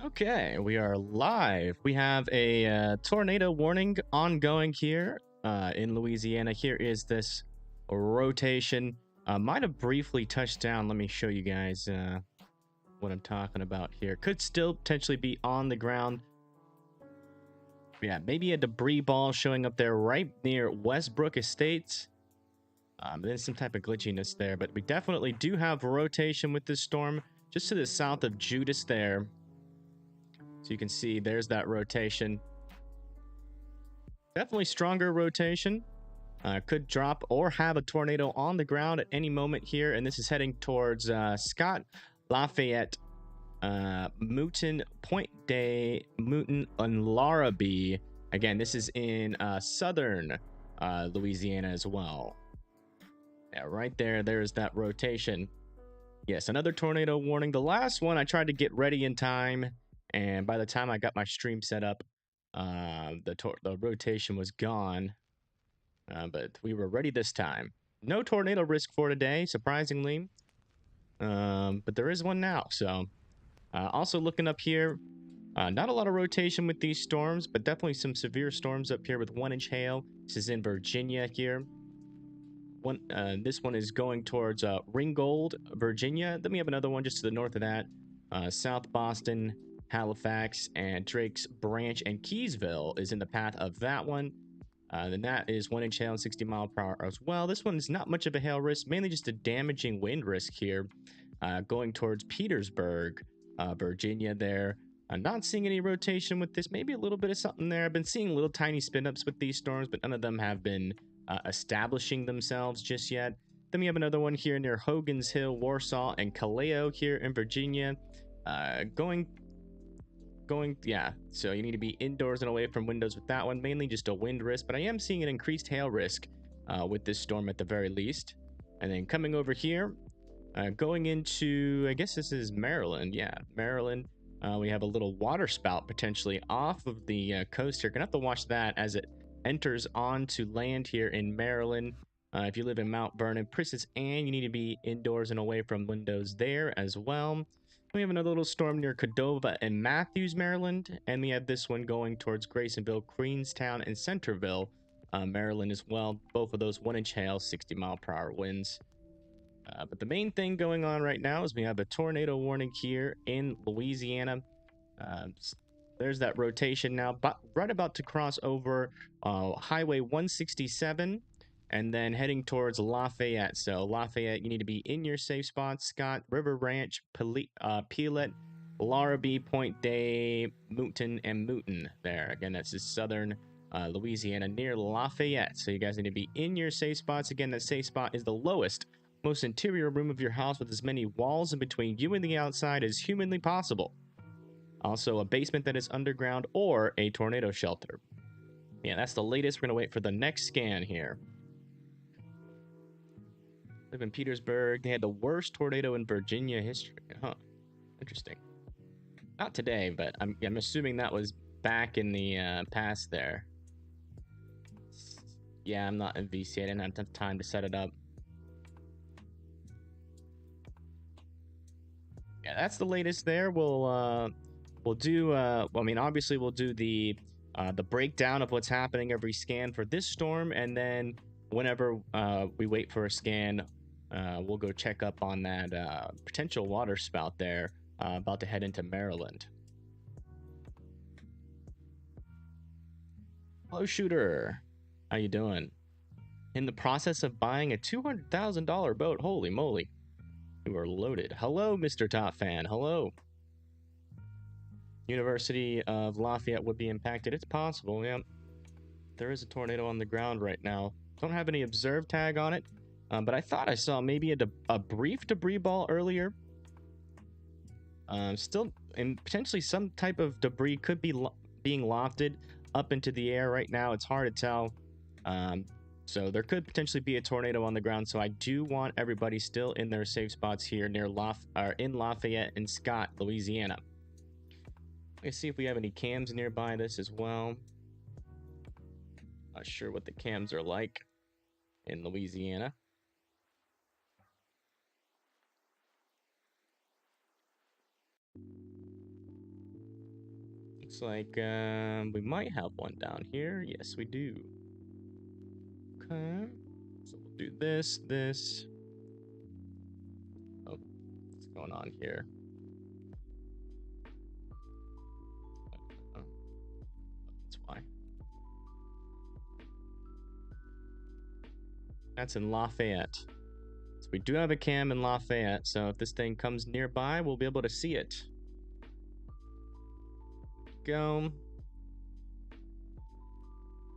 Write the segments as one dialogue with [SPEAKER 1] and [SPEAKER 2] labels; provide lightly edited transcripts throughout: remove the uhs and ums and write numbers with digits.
[SPEAKER 1] Okay, we are live. We have a tornado warning ongoing here in Louisiana. Here is this rotation. Might have briefly touched down. Let me show you guys what I'm talking about here. Could still potentially be on the ground. Yeah, maybe a debris ball showing up there right near Westbrook Estates. There's some type of glitchiness there, but we definitely do have rotation with this storm just to the south of Judas there. So you can see there's that rotation. Definitely stronger rotation. Could drop or have a tornado on the ground at any moment here. And this is heading towards Scott, Lafayette, Mouton, Point Day, Mouton, and Larrabee. Again, this is in southern Louisiana as well. Yeah, right there. There's that rotation. Yes, another tornado warning. The last one I tried to get ready in time, and by the time I got my stream set up, the rotation was gone. But we were ready this time. No tornado risk for today, surprisingly. But there is one now. So, also looking up here, not a lot of rotation with these storms, but definitely some severe storms up here with 1-inch hail. This is in Virginia here. This one is going towards Ringgold, Virginia. Then we have another one just to the north of that. South Boston, Halifax, and Drake's Branch and Keysville is in the path of that one. Then that is 1-inch hail and 60 mile per hour as well. This one is not much of a hail risk, mainly just a damaging wind risk here. Going towards Petersburg, Virginia there. I'm not seeing any rotation with this. Maybe a little bit of something there. I've been seeing little tiny spin-ups with these storms, but none of them have been establishing themselves just yet. Then we have another one here near Hogan's Hill, Warsaw, and Callao here in Virginia. Yeah, so you need to be indoors and away from windows with that one, mainly just a wind risk, but I am seeing an increased hail risk with this storm at the very least. And then coming over here, going into, I guess this is Maryland. Yeah, Maryland. We have a little water spout potentially off of the coast here. Gonna have to watch that as it enters onto land here in Maryland. If you live in Mount Vernon, Princess Anne, you need to be indoors and away from windows there as well. We have another little storm near Cordova and Matthews, Maryland. And we have this one going towards Graysonville, Queenstown, and Centerville, Maryland as well. Both of those 1-inch hail, 60 mile per hour winds. But the main thing going on right now is we have a tornado warning here in Louisiana. There's that rotation now, but right about to cross over Highway 167 and then heading towards Lafayette. So Lafayette, you need to be in your safe spots. Scott, River Ranch, Peelet, Larrabee, Point Day, Mouton, and Mouton there. Again, that's just southern Louisiana near Lafayette. So you guys need to be in your safe spots. Again, that safe spot is the lowest, most interior room of your house with as many walls in between you and the outside as humanly possible. Also, a basement that is underground or a tornado shelter. Yeah, that's the latest. We're going to wait for the next scan here. Live in Petersburg. They had the worst tornado in Virginia history. Huh. Interesting. Not today, but I'm assuming that was back in the past there. Yeah, I'm not in VC. I didn't have enough time to set it up. Yeah, that's the latest there. We'll do I mean, obviously we'll do the breakdown of what's happening every scan for this storm, and then whenever we wait for a scan, we'll go check up on that potential water spout there about to head into Maryland. Hello, Shooter. How you doing? In the process of buying a $200,000 boat. Holy moly. You are loaded. Hello, Mr. Top Fan. Hello. University of Lafayette would be impacted. It's possible, yeah. There is a tornado on the ground right now. Don't have any observed tag on it, but I thought I saw maybe a brief debris ball earlier. Still, and potentially some type of debris could be being lofted up into the air right now. It's hard to tell. So there could potentially be a tornado on the ground. So I do want everybody still in their safe spots here near in Lafayette and Scott, Louisiana. Let's see if we have any cams nearby this as well. Not sure what the cams are like in Louisiana. Looks like we might have one down here. Yes, we do. Okay. So we'll do this. Oh, what's going on here? Oh, that's why. That's in Lafayette. So we do have a cam in Lafayette, so if this thing comes nearby, we'll be able to see it. Go.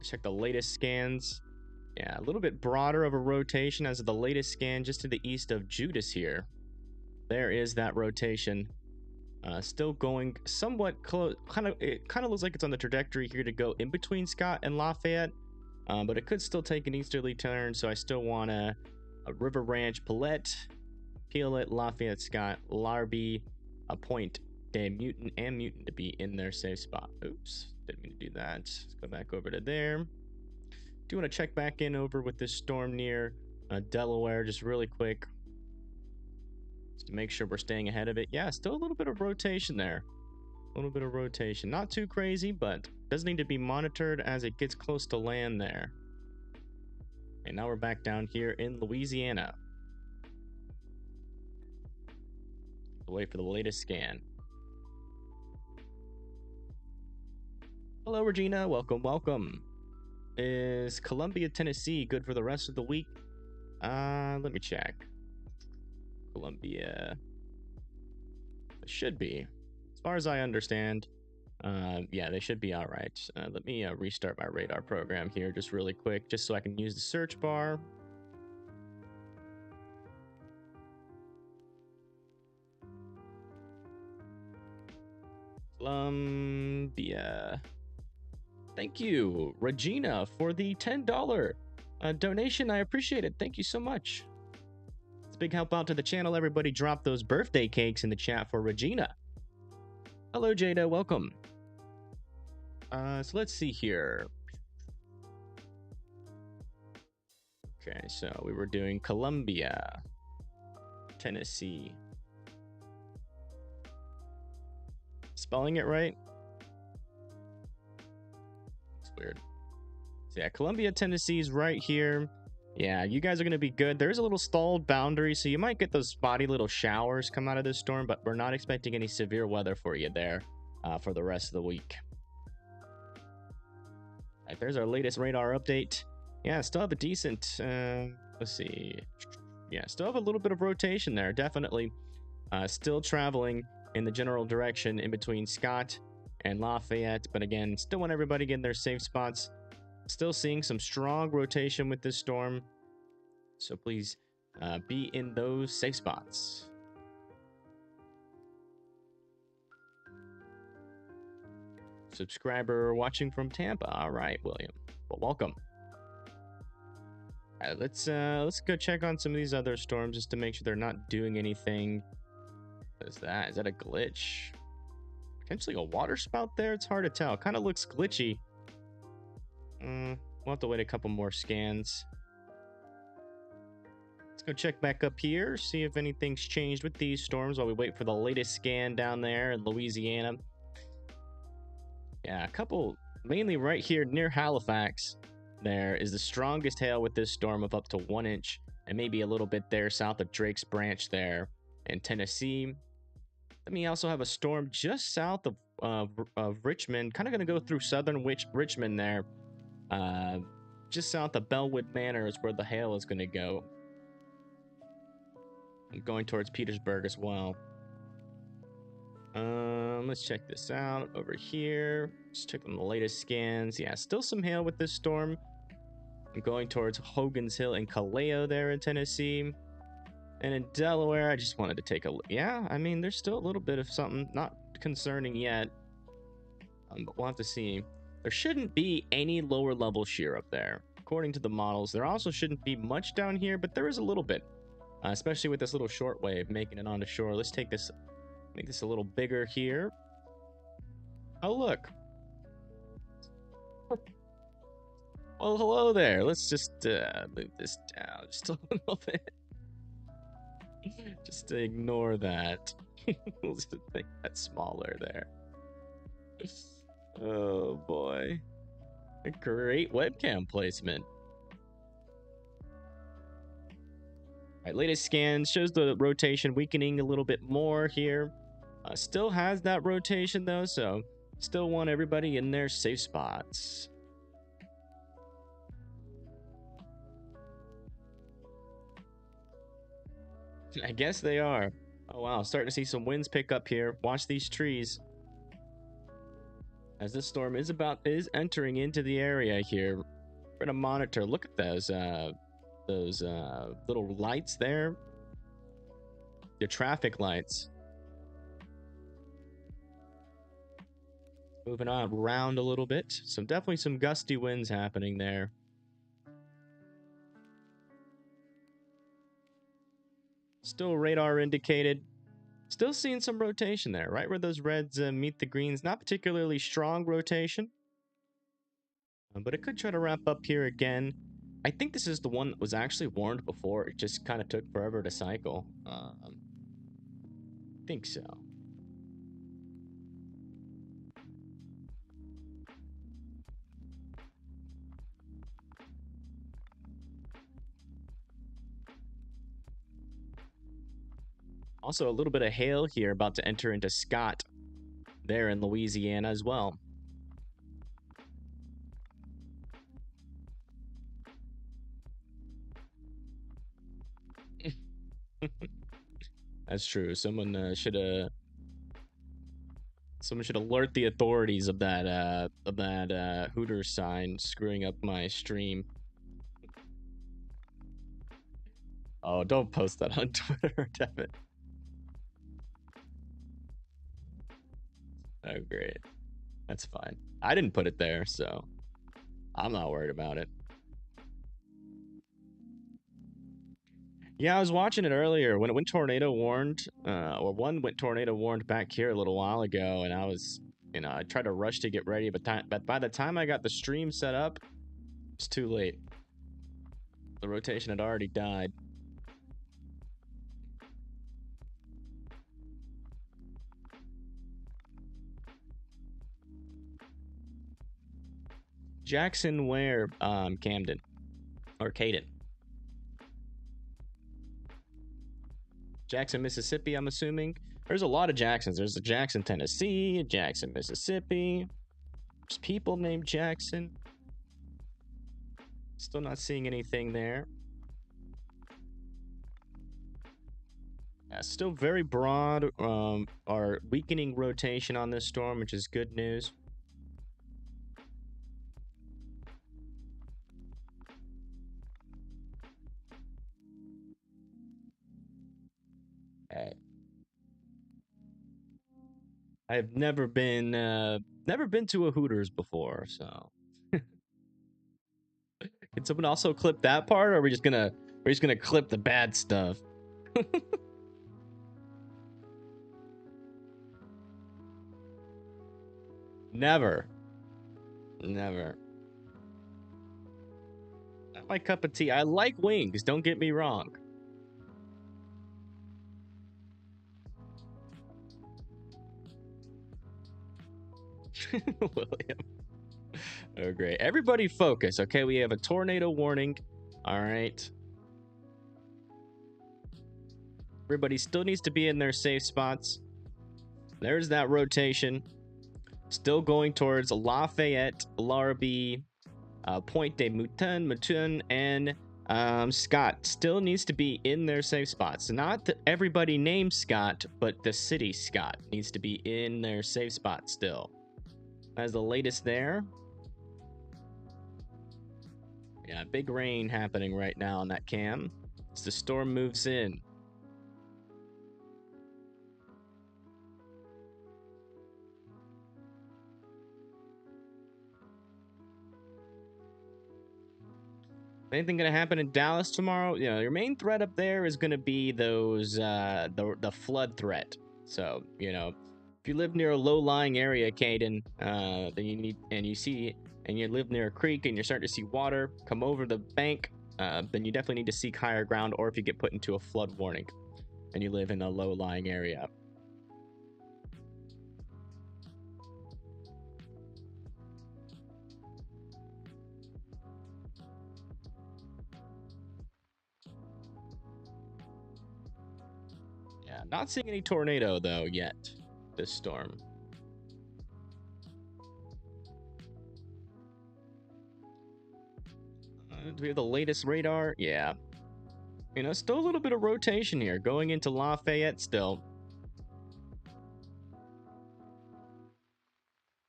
[SPEAKER 1] Check the latest scans. Yeah, a little bit broader of a rotation as of the latest scan just to the east of Judas here. There is that rotation. Still going somewhat close. It kind of looks like it's on the trajectory here to go in between Scott and Lafayette. But it could still take an easterly turn, so I still want a River Ranch, Paulette, Pielet, Lafayette, Scott, Larby, a Point, Mutant, and Mutant to be in their safe spot. Oops, didn't mean to do that. Let's go back over to there. Do want to check back in over with this storm near Delaware, just really quick, just to make sure we're staying ahead of it. Yeah, still a little bit of rotation there. A little bit of rotation. Not too crazy, but does need to be monitored as it gets close to land there. And now we're back down here in Louisiana. Wait for the latest scan. Hello, Regina. Welcome. Is Columbia, Tennessee good for the rest of the week? Let me check. Columbia. It should be. As far as I understand. Yeah, they should be all right. Let me restart my radar program here just really quick, just so I can use the search bar. Columbia. Thank you, Regina, for the $10 donation. I appreciate it. Thank you so much. It's a big help out to the channel. Everybody drop those birthday cakes in the chat for Regina. Hello, Jada. Welcome. So let's see here. Okay, so we were doing Columbia, Tennessee. Spelling it right? It's weird. So yeah, Columbia, Tennessee is right here. Yeah, you guys are going to be good. There's a little stalled boundary, so you might get those spotty little showers come out of this storm, but we're not expecting any severe weather for you there for the rest of the week. All right, there's our latest radar update. Yeah, still have a decent, let's see. Yeah, still have a little bit of rotation there, definitely. Still traveling in the general direction in between Scott and Lafayette, but again, still want everybody to get in their safe spots. Still seeing some strong rotation with this storm, so please be in those safe spots. Subscriber watching from Tampa. All right, William. Well, welcome. All right, let's go check on some of these other storms just to make sure they're not doing anything. What is that? Is that a glitch? Potentially a water spout there? It's hard to tell. Kind of looks glitchy. We'll have to wait a couple more scans. Let's go check back up here, see if anything's changed with these storms while we wait for the latest scan down there in Louisiana. Yeah, a couple, mainly right here near Halifax, there is the strongest hail with this storm of up to 1 inch, and maybe a little bit there south of Drake's Branch there in Tennessee. Then we also have a storm just south of Richmond, kind of going to go through southern Richmond there. Just south of Bellwood Manor is where the hail is going to go. And going towards Petersburg as well. Let's check this out over here. Let's check on the latest scans. Yeah, still some hail with this storm. I'm going towards Hogan's Hill and Caleo there in Tennessee. And in Delaware, I just wanted to take a look. Yeah, I mean, there's still a little bit of something, not concerning yet. But we'll have to see. There shouldn't be any lower level shear up there. According to the models, there also shouldn't be much down here, but there is a little bit. Especially with this little short wave making it onto shore. Let's take this, make this a little bigger here. Oh, look. Well, hello there. Let's just move this down just a little bit. Just to ignore that. We'll just make that smaller there. Oh boy. A great webcam placement. All right, latest scan shows the rotation weakening a little bit more here. Still has that rotation though, so still want everybody in their safe spots. I guess they are. Oh wow, starting to see some winds pick up here. Watch these trees. As this storm is entering into the area here. We're gonna monitor. Look at those little lights there. The traffic lights. Moving on around a little bit. Definitely some gusty winds happening there. Still radar indicated. Still seeing some rotation there, right where those reds meet the greens. Not particularly strong rotation. But it could try to wrap up here again. I think this is the one that was actually warned before. It just kind of took forever to cycle. I think so. Also, a little bit of hail here about to enter into Scott there in Louisiana as well. That's true. Someone should alert the authorities of that Hooters sign screwing up my stream. Oh, don't post that on Twitter, damn it. Oh, great. That's fine. I didn't put it there, so I'm not worried about it. Yeah, I was watching it earlier when it went tornado warned, or one went tornado warned back here a little while ago, and I was, I tried to rush to get ready, but by the time I got the stream set up, it's too late. The rotation had already died. Jackson where? Camden. Or Caden. Jackson, Mississippi, I'm assuming. There's a lot of Jacksons. There's a Jackson, Tennessee, a Jackson, Mississippi. There's people named Jackson. Still not seeing anything there. Yeah, still very broad. Our weakening rotation on this storm, which is good news. I've never been to a Hooters before, so. Can someone also clip that part, or are we just gonna clip the bad stuff? Never. Not my cup of tea. I like wings, don't get me wrong. William. Oh, great. Everybody focus, okay? We have a tornado warning. All right. Everybody still needs to be in their safe spots. There's that rotation. Still going towards Lafayette, Larrabee, Pointe de Mouton, and Scott still needs to be in their safe spots. Not everybody named Scott, but the city Scott needs to be in their safe spot still. As the latest there. Yeah, big rain happening right now on that cam as the storm moves in. Anything gonna happen in Dallas tomorrow? Your main threat up there is gonna be those the flood threat. So if you live near a low-lying area, Caden, then you live near a creek and you're starting to see water come over the bank, then you definitely need to seek higher ground. Or if you get put into a flood warning and you live in a low-lying area. Yeah, not seeing any tornado though yet this storm. Do we have the latest radar? Yeah. You know, still a little bit of rotation here going into Lafayette still.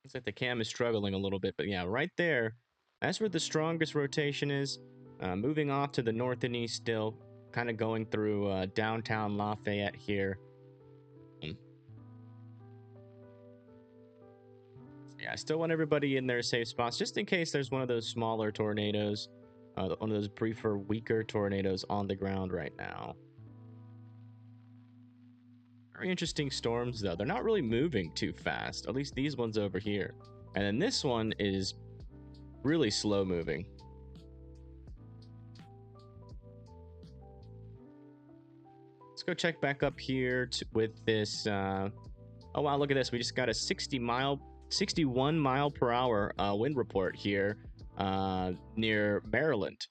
[SPEAKER 1] Looks like the cam is struggling a little bit, but yeah, right there, that's where the strongest rotation is. Moving off to the north and east still, kind of going through downtown Lafayette here. Yeah, I still want everybody in their safe spots, just in case there's one of those smaller tornadoes, one of those briefer, weaker tornadoes on the ground right now. Very interesting storms, though. They're not really moving too fast, at least these ones over here. And then this one is really slow moving. Let's go check back up here with this. Oh, wow, look at this. We just got a 61 mile per hour wind report here near Maryland.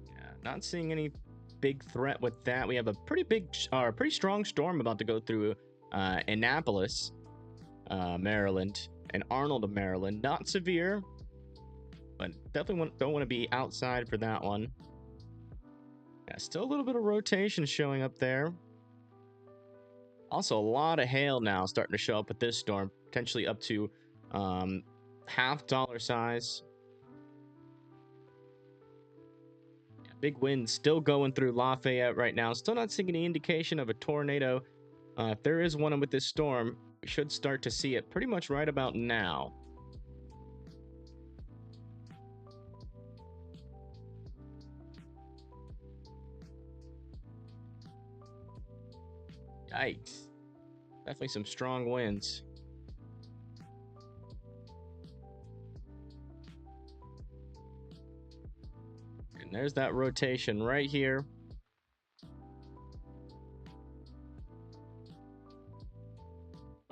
[SPEAKER 1] Yeah, not seeing any big threat with that. We have a pretty strong storm about to go through Annapolis, Maryland, and Arnold, Maryland. Not severe, but definitely don't want to be outside for that one. Yeah, still a little bit of rotation showing up there. Also, a lot of hail now starting to show up with this storm, potentially up to half dollar size. Yeah, big wind still going through Lafayette right now. Still not seeing any indication of a tornado. If there is one with this storm, we should start to see it pretty much right about now. Yikes. Definitely some strong winds. And there's that rotation right here.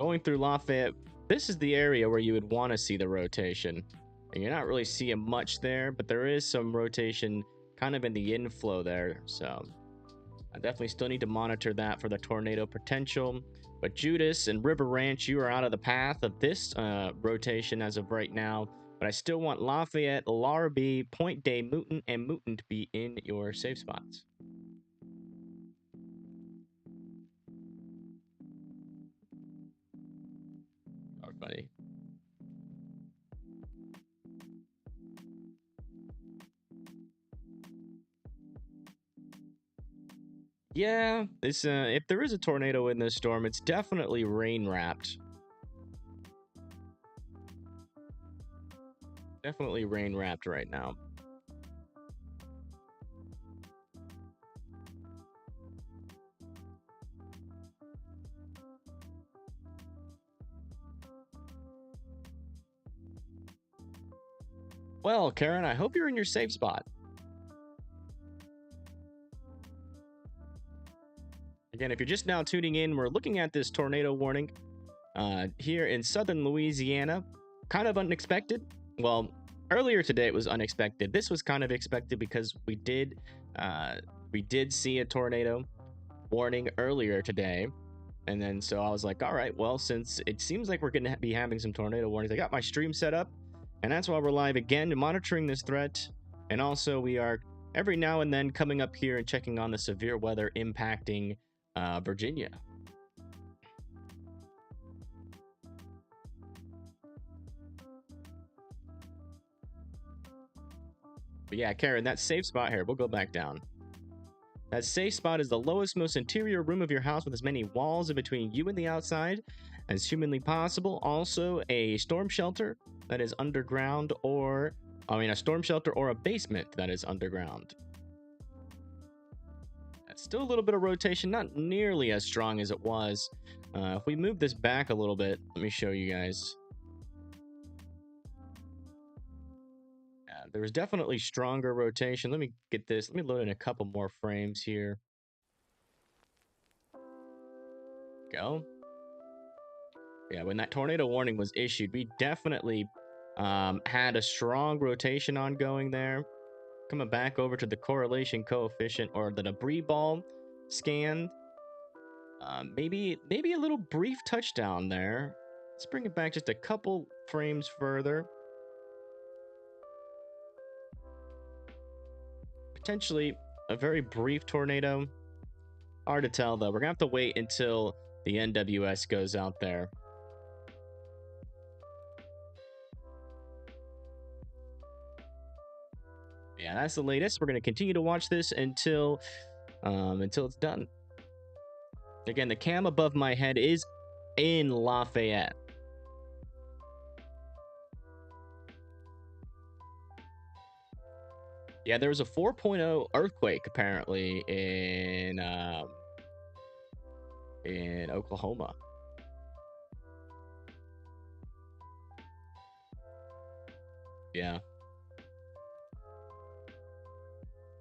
[SPEAKER 1] Going through Lafayette, this is the area where you would want to see the rotation. And you're not really seeing much there, but there is some rotation kind of in the inflow there. So I definitely still need to monitor that for the tornado potential. But Judas and River Ranch, you are out of the path of this rotation as of right now. But I still want Lafayette, Larrabee, Point Day, Mouton, and Mouton to be in your safe spots. Oh, buddy. Yeah, this if there is a tornado in this storm, it's definitely rain wrapped. Definitely rain wrapped right now. Well, Karen, I hope you're in your safe spot. Again, if you're just now tuning in, we're looking at this tornado warning here in southern Louisiana. Kind of unexpected. Well, earlier today it was unexpected. This was kind of expected because we did see a tornado warning earlier today. And then so I was like, all right, well, since it seems like we're going to be having some tornado warnings, I got my stream set up. And that's why we're live again, monitoring this threat. And also we are every now and then coming up here and checking on the severe weather impacting Virginia. But yeah, Karen, that safe spot here, we'll go back down. That safe spot is the lowest, most interior room of your house with as many walls in between you and the outside as humanly possible. Also, a storm shelter that is underground, a storm shelter or a basement that is underground. That's still a little bit of rotation, not nearly as strong as it was. If we move this back a little bit, let me show you guys. There was definitely stronger rotation. Let me get this. Let me load in a couple more frames here. Go. Yeah, when that tornado warning was issued, we definitely had a strong rotation ongoing there. Coming back over to the correlation coefficient or the debris ball scan. Maybe a little brief touchdown there. Let's bring it back just a couple frames further. Potentially a very brief tornado. Hard to tell though. We're gonna have to wait until the NWS goes out there. Yeah, that's the latest. We're gonna continue to watch this until it's done. Again, the cam above my head is in Lafayette. Yeah, there was a 4.0 earthquake apparently in Oklahoma. Yeah.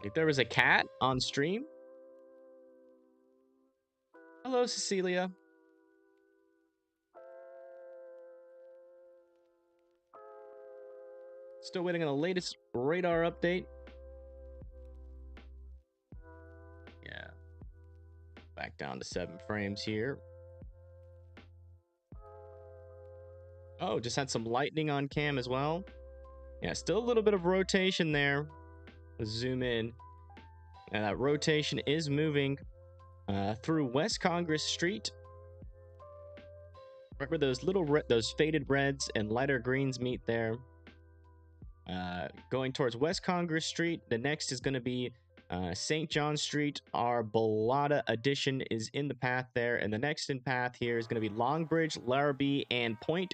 [SPEAKER 1] If there was a cat on stream. Hello, Cecilia. Still waiting on the latest radar update. Yeah. Back down to 7 frames here. Oh, just had some lightning on cam as well. Yeah, still a little bit of rotation there. Let's zoom in. And that rotation is moving through West Congress Street. Right where those those faded reds and lighter greens meet there. Going towards West Congress Street. The next is going to be St. John Street. Our Bellata addition is in the path there. And the next in path here is going to be Longbridge, Larrabee, and Point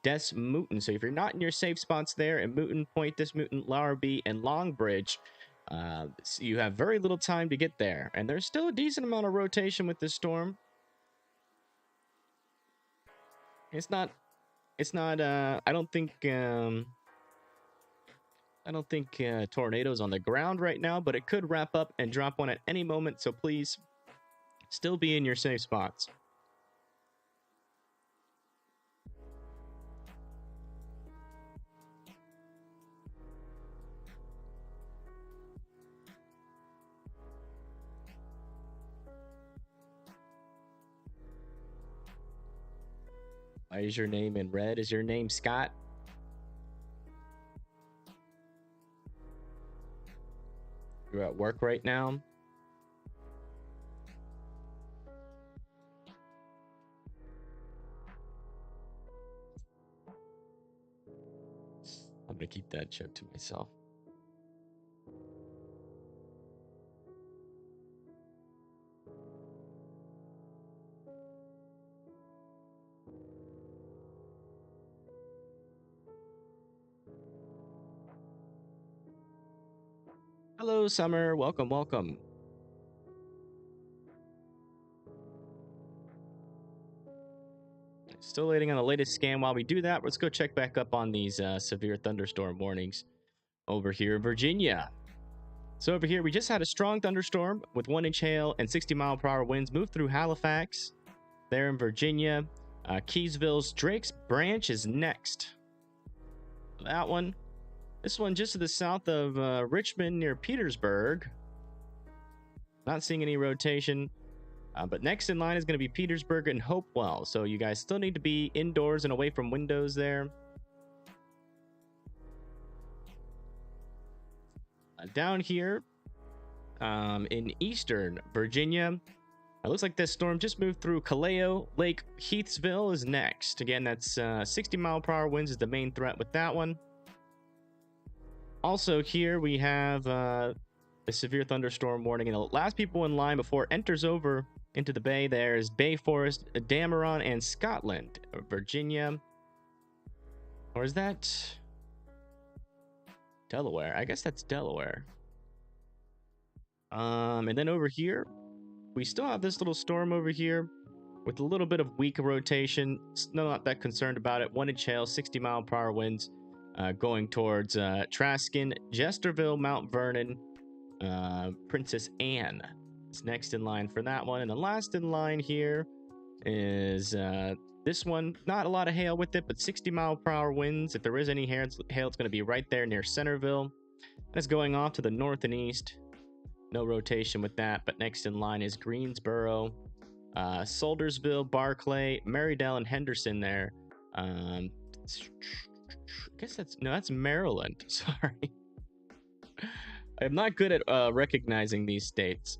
[SPEAKER 1] Des Mounton. So if you're not in your safe spots there in Mountain, Point Des Mountain, Larrabee, and Longbridge, so you have very little time to get there. And there's still a decent amount of rotation with this storm. It's not, I don't think tornadoes on the ground right now, but it could wrap up and drop one at any moment. So please still be in your safe spots. Why is your name in red? Is your name Scott? You're at work right now? I'm gonna keep that joke to myself. Hello, Summer. Welcome, welcome. Still waiting on the latest scan. While we do that, let's go check back up on these severe thunderstorm warnings over here in Virginia. So over here, we just had a strong thunderstorm with 1-inch hail and 60-mile-per-hour winds move through Halifax there in Virginia. Keysville's Drake's Branch is next. That one. This one just to the south of Richmond near Petersburg. Not seeing any rotation. But next in line is going to be Petersburg and Hopewell. So you guys still need to be indoors and away from windows there. Down here in eastern Virginia, it looks like this storm just moved through Callao. Lake Heathsville is next. Again, that's 60-mile-per-hour winds is the main threat with that one. Also here we have a severe thunderstorm warning. And the last people in line before it enters over into the bay there is Bay Forest, Dameron, and Scotland, Virginia. Or is that Delaware? I guess that's Delaware. And then over here, we still have this little storm over here with a little bit of weak rotation. Not that concerned about it. 1-inch hail, 60-mile-per-hour winds. Going towards Traskin, Jesterville, Mount Vernon, Princess Anne is next in line for that one. And the last in line here is this one. Not a lot of hail with it, but 60-mile-per-hour winds. If there is any hail, it's going to be right there near Centerville. That's going off to the north and east. No rotation with that, but next in line is Greensboro, Soldersville, Barclay, Marydale, and Henderson there. I guess that's Maryland. Sorry. I'm not good at recognizing these states.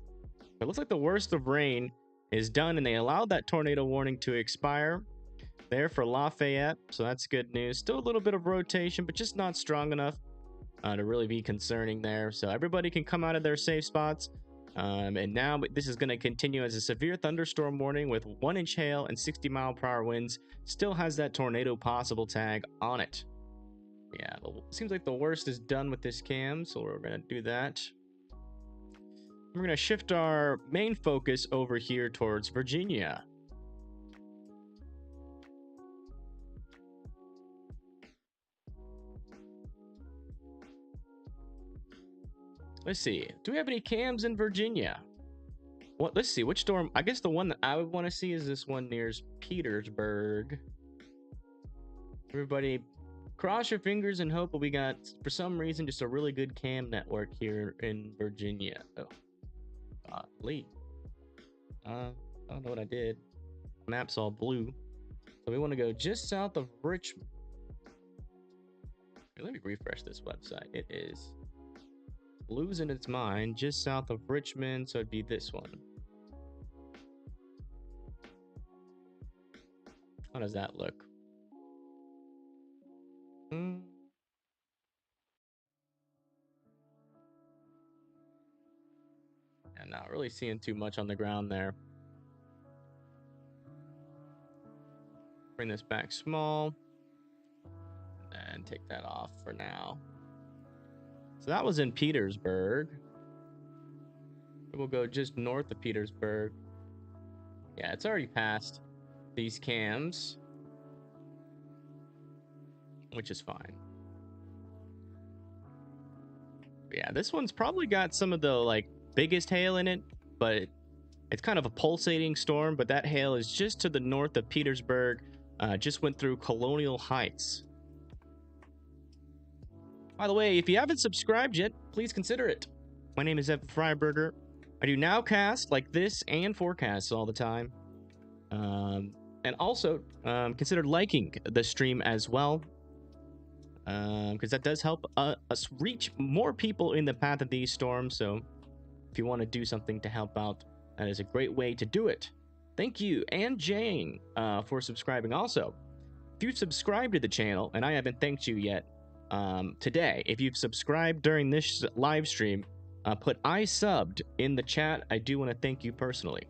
[SPEAKER 1] It looks like the worst of rain is done, and they allowed that tornado warning to expire there for Lafayette, so that's good news. Still a little bit of rotation, but just not strong enough to really be concerning there. So everybody can come out of their safe spots. And now this is going to continue as a severe thunderstorm warning with 1-inch hail and 60-mile-per-hour winds. Still has that tornado possible tag on it. Yeah, seems like the worst is done with this cam, so we're going to do that. We're going to shift our main focus over here towards Virginia. Let's see. Do we have any cams in Virginia? What? Let's see. Which storm? I guess the one that I would want to see is this one near Petersburg. Everybody, cross your fingers and hope. But we got, for some reason, just a really good cam network here in Virginia. Oh, Lee. I don't know what I did. Map's all blue. So we want to go just south of Richmond. Let me refresh this website. It is losing its mind just south of Richmond, so it'd be this one. How does that look? And not really seeing too much on the ground there. Bring this back small and take that off for now. So that was in Petersburg. We'll go just north of Petersburg. Yeah, it's already passed these cams, which is fine. But yeah, this one's probably got some of the biggest hail in it, but it's kind of a pulsating storm. But that hail is just to the north of Petersburg. Just went through Colonial Heights. By the way, if you haven't subscribed yet, please consider it. My name is Evan Freiberger. I do nowcasts like this and forecasts all the time. And also, consider liking the stream as well. Because that does help us reach more people in the path of these storms. So if you want to do something to help out, that is a great way to do it. Thank you, and Jane, for subscribing also. If you've subscribed to the channel, and I haven't thanked you yet, today, if you've subscribed during this live stream, put I subbed in the chat. I do want to thank you personally.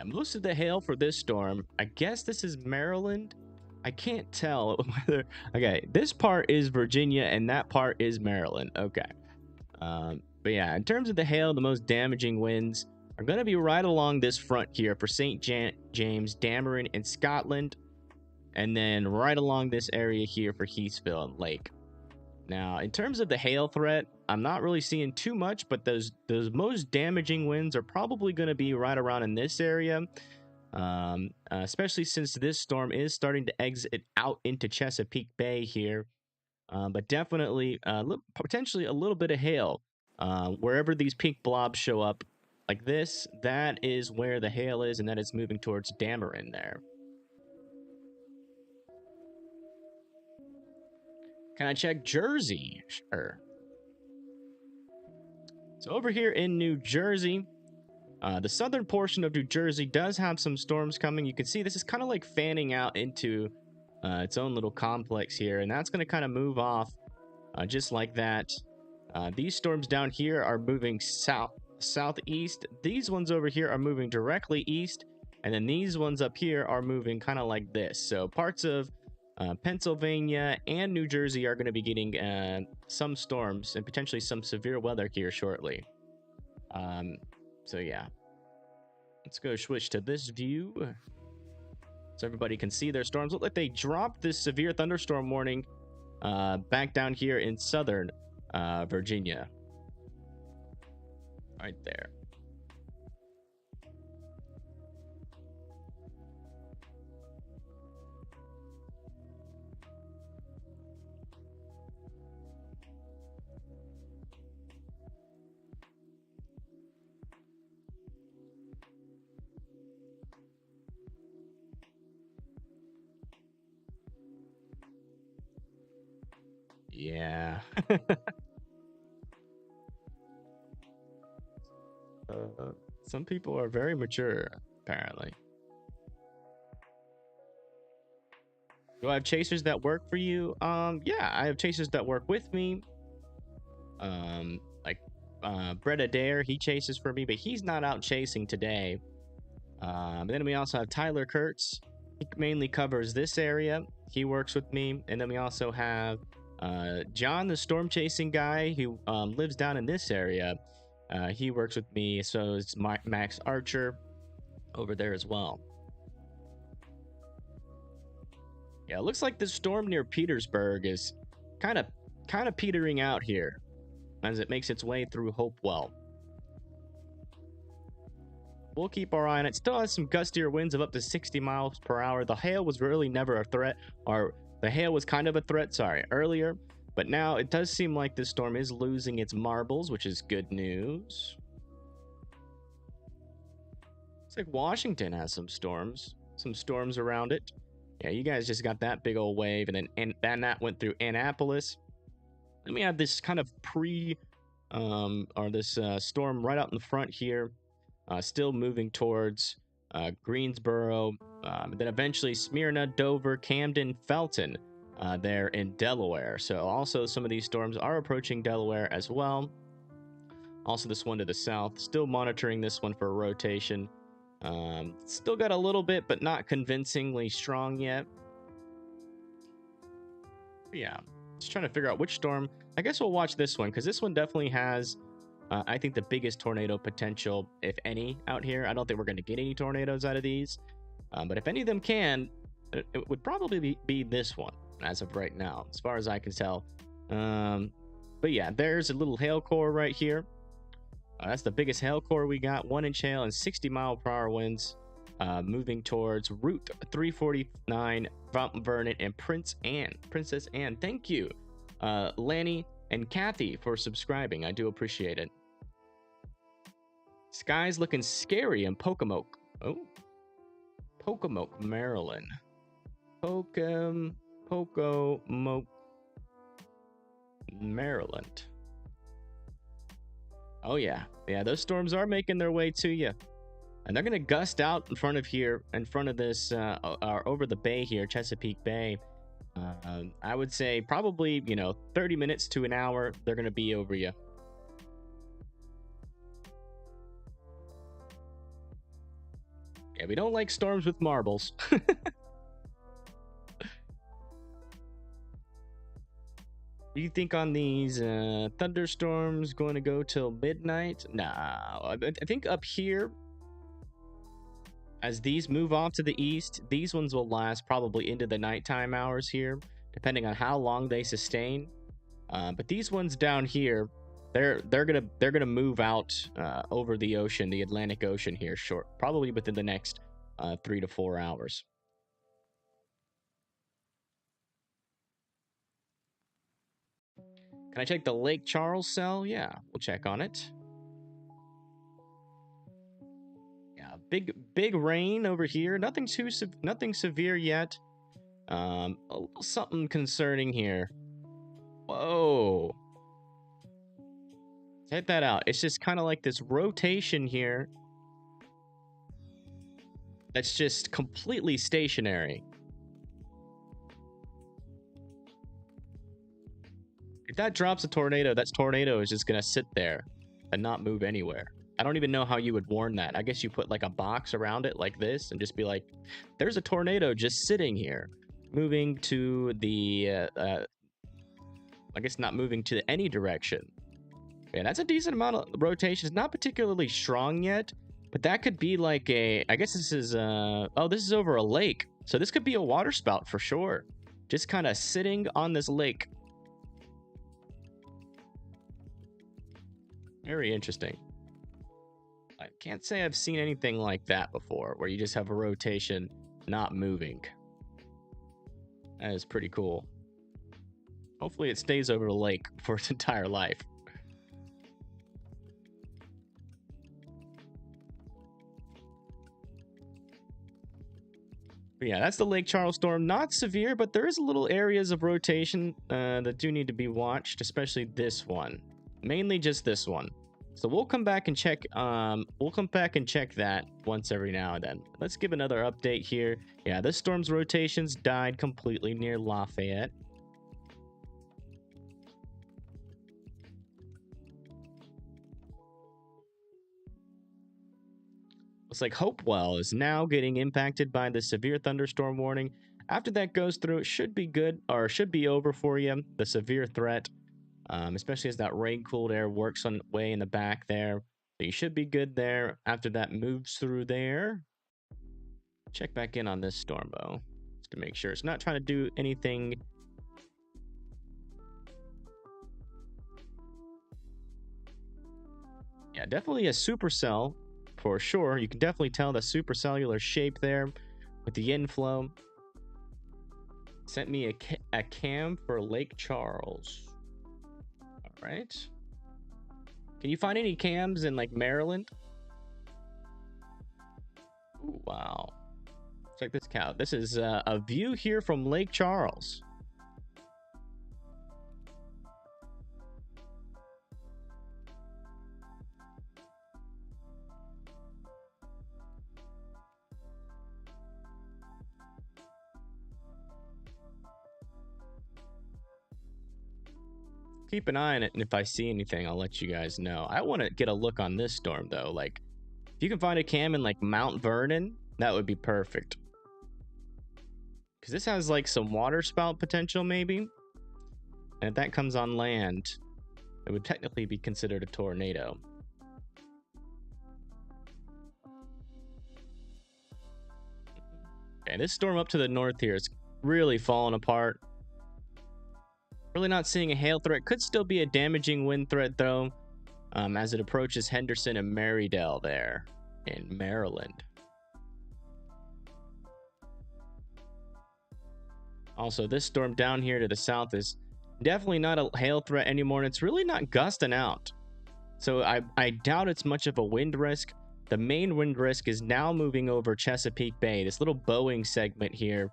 [SPEAKER 1] Most of the hail for this storm, I guess this is Maryland. I can't tell whether... Okay, this part is Virginia and that part is Maryland. Okay. But yeah, in terms of the hail, the most damaging winds are going to be right along this front here for St. James, Dameron, and Scotland. And then right along this area here for Heathsville and Lake. Now, in terms of the hail threat, I'm not really seeing too much, but those most damaging winds are probably going to be right around in this area. Especially since this storm is starting to exit out into Chesapeake Bay here. But definitely, potentially a little bit of hail. Wherever these pink blobs show up, like this, that is where the hail is, and that is moving towards Dameron there. Can I check Jersey? Sure. So over here in New Jersey, the southern portion of New Jersey does have some storms coming. You can see this is kind of like fanning out into its own little complex here, and that's going to kind of move off just like that. These storms down here are moving southeast. These ones over here are moving directly east, and then these ones up here are moving kind of like this. So parts of Pennsylvania and New Jersey are going to be getting some storms and potentially some severe weather here shortly. So yeah, let's go switch to this view so everybody can see their storms. Look like they dropped this severe thunderstorm warning back down here in southern Virginia. Right there. Yeah. Some people are very mature, apparently. Do I have chasers that work for you? Yeah, I have chasers that work with me. Like Brett Adair, he chases for me, but he's not out chasing today. Then we also have Tyler Kurtz. He mainly covers this area. He works with me. And then we also have John, the storm chasing guy, who lives down in this area. He works with me. So it's Max Archer over there as well. Yeah, it looks like the storm near Petersburg is kind of petering out here as it makes its way through Hopewell. We'll keep our eye on it. Still has some gustier winds of up to 60 miles per hour. The hail was really never a threat, or the hail was kind of a threat, earlier. But now it does seem like this storm is losing its marbles, which is good news. It's like Washington has some storms around it. Yeah, you guys just got that big old wave, and then that went through Annapolis. Then we have this kind of this storm right out in the front here. Still moving towards Greensboro, then eventually Smyrna, Dover, Camden, Felton, there in Delaware. So also some of these storms are approaching Delaware as well. Also this one to the south, still monitoring this one for a rotation. Still got a little bit, but not convincingly strong yet. But yeah, just trying to figure out which storm. I guess we'll watch this one, because this one definitely has I think the biggest tornado potential, if any, out here. I don't think we're going to get any tornadoes out of these. But if any of them can, it would probably be this one, as of right now, as far as I can tell. But yeah, there's a little hail core right here. That's the biggess hail core we got. 1-inch hail and 60-mile-per-hour winds. Moving towards Route 349, Mount Vernon, and Princess Anne. Thank you, Lanny and Kathy, for subscribing. I do appreciate it. Sky's looking scary in Pocomoke. Oh. Pocomoke, Maryland. Pocomoke, Maryland. Oh, yeah. Yeah, those storms are making their way to you. And they're going to gust out in front of this, over the bay here, Chesapeake Bay. I would say probably, 30 minutes to an hour, they're going to be over you. Yeah, we don't like storms with marbles. Do you think on these thunderstorms going to go till midnight? Nah, I think up here, as these move off to the east, these ones will last probably into the nighttime hours here, depending on how long they sustain. But these ones down here, they're gonna move out over the ocean, the Atlantic Ocean here, probably within the next 3 to 4 hours. Can I check the Lake Charles cell? Yeah, we'll check on it. Yeah, big rain over here. Nothing severe yet. A little something concerning here. Whoa. Check that out. It's just kind of like this rotation here that's just completely stationary. If that drops a tornado, that tornado is just going to sit there and not move anywhere. I don't even know how you would warn that. I guess you put like a box around it like this and just be like, there's a tornado just sitting here, moving to the, I guess not moving to any direction. Yeah, that's a decent amount of rotation. It's not particularly strong yet, but that could be like I guess this is, oh, this is over a lake. So this could be a water spout for sure. Just kind of sitting on this lake. Very interesting. I can't say I've seen anything like that before, where you just have a rotation not moving. That is pretty cool. Hopefully it stays over the lake for its entire life. But yeah, that's the Lake Charles storm. Not severe, but there is little areas of rotation that do need to be watched, especially this one. Mainly just this one. So we'll come back and check. That once every now and then. Let's give another update here. Yeah, this storm's rotations died completely near Lafayette. Looks like Hopewell is now getting impacted by the severe thunderstorm warning. After that goes through, it should be good, or should be over for you, the severe threat, especially as that rain-cooled air works on way in the back there. So you should be good there. After that moves through there, check back in on this storm, though, just to make sure it's not trying to do anything. Yeah, definitely a supercell. For sure, you can definitely tell the supercellular shape there with the inflow. Sent me a cam for Lake Charles. All right. Can you find any cams in like Maryland? Ooh, wow. Check this out. This is a view here from Lake Charles. Keep an eye on it, and if I see anything, I'll let you guys know. I want to get a look on this storm, though. Like, if you can find a cam in, like, Mount Vernon, that would be perfect. Because this has, like, some water spout potential, maybe. And if that comes on land, it would technically be considered a tornado. Okay, this storm up to the north here is really falling apart. Really not seeing a hail threat. Could still be a damaging wind threat, though, as it approaches Henderson and Marydale there in Maryland. Also, this storm down here to the south is definitely not a hail threat anymore, and it's really not gusting out. So I doubt it's much of a wind risk. The main wind risk is now moving over Chesapeake Bay, this little Boeing segment here,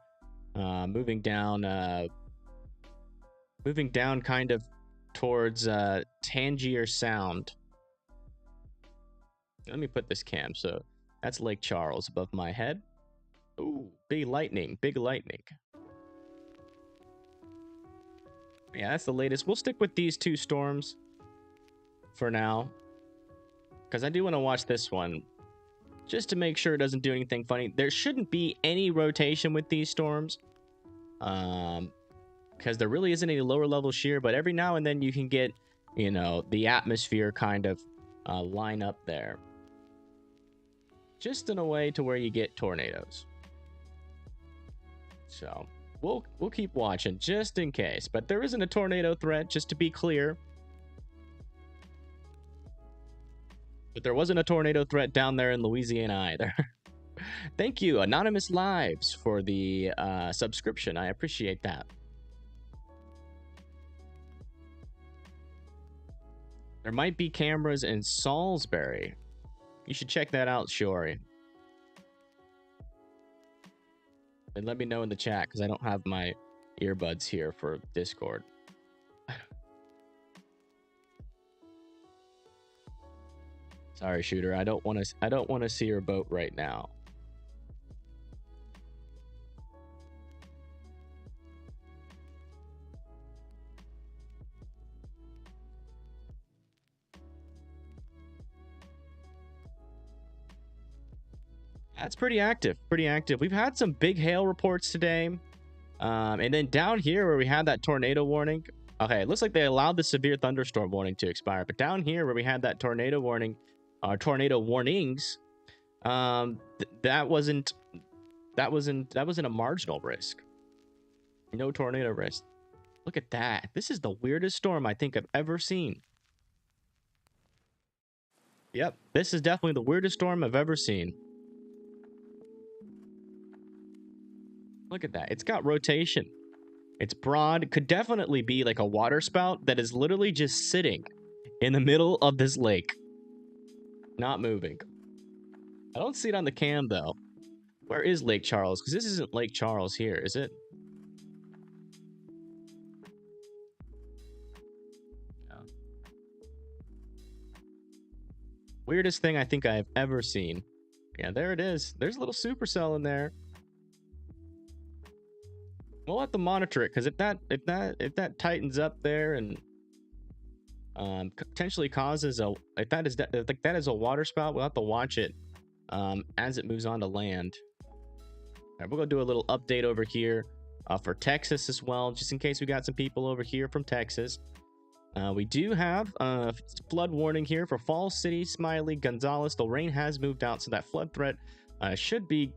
[SPEAKER 1] moving down kind of towards Tangier Sound. Let me put this cam. So that's Lake Charles above my head. Ooh, big lightning. Yeah, that's the latest. We'll stick with these two storms for now, because I do want to watch this one just to make sure it doesn't do anything funny. There shouldn't be any rotation with these storms, because there really isn't any lower level shear, but every now and then you can get, you know, the atmosphere kind of line up there, just in a way to where you get tornadoes. So we'll keep watching just in case, but there isn't a tornado threat, just to be clear. But there wasn't a tornado threat down there in Louisiana either. Thank you, Anonymous Lives, for the subscription. I appreciate that. There might be cameras in Salisbury. You should check that out, Shiori. And let me know in the chat, because I don't have my earbuds here for Discord. Sorry, Shooter. I don't want to see your boat right now. That's pretty active. We've had some big hail reports today. And then down here where we had that tornado warning. Okay, it looks like they allowed the severe thunderstorm warning to expire. But down here where we had that tornado warning, or tornado warnings, that wasn't a marginal risk. No tornado risk. Look at that. This is the weirdest storm I think I've ever seen. Yep, this is definitely the weirdest storm I've ever seen. Look at that. It's got rotation. It's broad. It could definitely be like a water spout that is literally just sitting in the middle of this lake. Not moving. I don't see it on the cam, though. Where is Lake Charles? Because this isn't Lake Charles here, is it? No. Weirdest thing I think I've ever seen. Yeah, there it is. There's a little supercell in there. We'll have to monitor it, because if that tightens up there and potentially causes a if that is a water spout, we'll have to watch it as it moves on to land. All right, we're gonna do a little update over here for Texas as well, just in case we got some people over here from Texas. We do have flood warning here for Falls City, Smiley, Gonzales. The rain has moved out, so that flood threat should be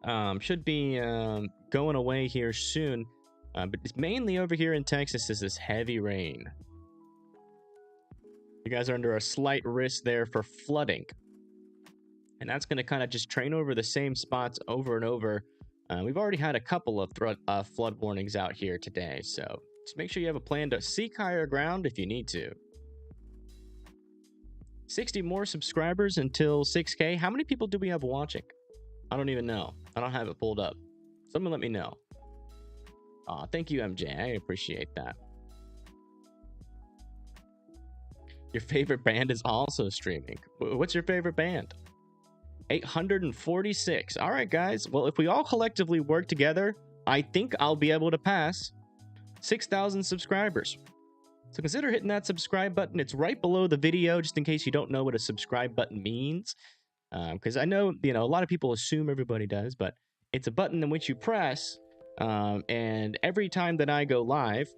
[SPEAKER 1] going away here soon. But it's mainly over here in Texas is this heavy rain. You guys are under a slight risk there for flooding. And that's going to kind of just train over the same spots over and over. We've already had a couple of flood warnings out here today, so just make sure you have a plan to seek higher ground if you need to. 60 more subscribers until 6K. How many people do we have watching? I don't even know. I don't have it pulled up. Someone let me know. Aw, thank you, MJ. I appreciate that. Your favorite band is also streaming. What's your favorite band? 846. All right, guys. Well, if we all collectively work together, I think I'll be able to pass 6,000 subscribers. So consider hitting that subscribe button. It's right below the video, just in case you don't know what a subscribe button means. Because I know, a lot of people assume everybody does, but it's a button in which you press, and every time that I go live,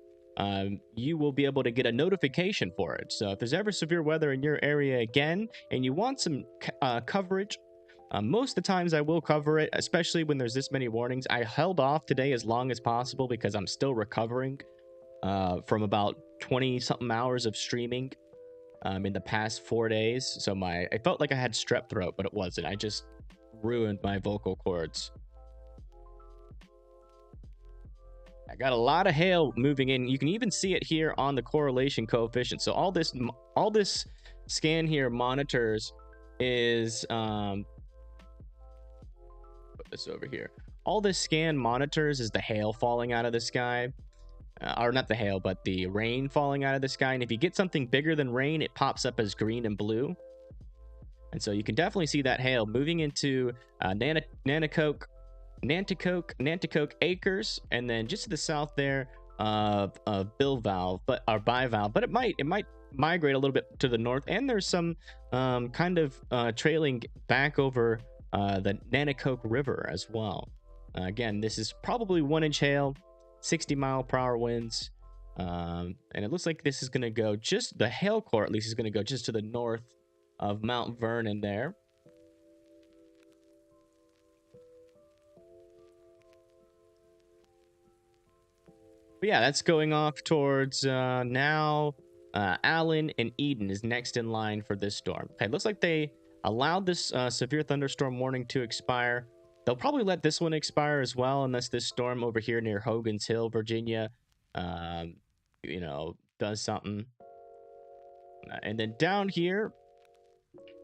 [SPEAKER 1] you will be able to get a notification for it. So if there's ever severe weather in your area again, and you want some coverage, most of the times I will cover it, especially when there's this many warnings. I held off today as long as possible because I'm still recovering from about 20-something hours of streaming in the past 4 days. So I felt like I had strep throat, but it wasn't. I just ruined my vocal cords. I got a lot of hail moving in. You can even see it here on the correlation coefficient. So all this scan here monitors is put this over here. All this scan monitors is the hail falling out of the sky. Or not the hail, but the rain falling out of the sky. And if you get something bigger than rain, it pops up as green and blue. And so you can definitely see that hail moving into Nanticoke Acres, and then just to the south there of Bivalve, but it might migrate a little bit to the north. And there's some kind of trailing back over the Nanticoke River as well. Again, this is probably 1-inch hail, 60-mile-per-hour winds, and it looks like this is going to go the hail core at least is going to go just to the north of Mount Vernon there. But yeah, that's going off towards now. Allen and Eden is next in line for this storm. Okay, looks like they allowed this severe thunderstorm warning to expire. They'll probably let this one expire as well, unless this storm over here near Hogan's Hill, Virginia, does something. And then down here,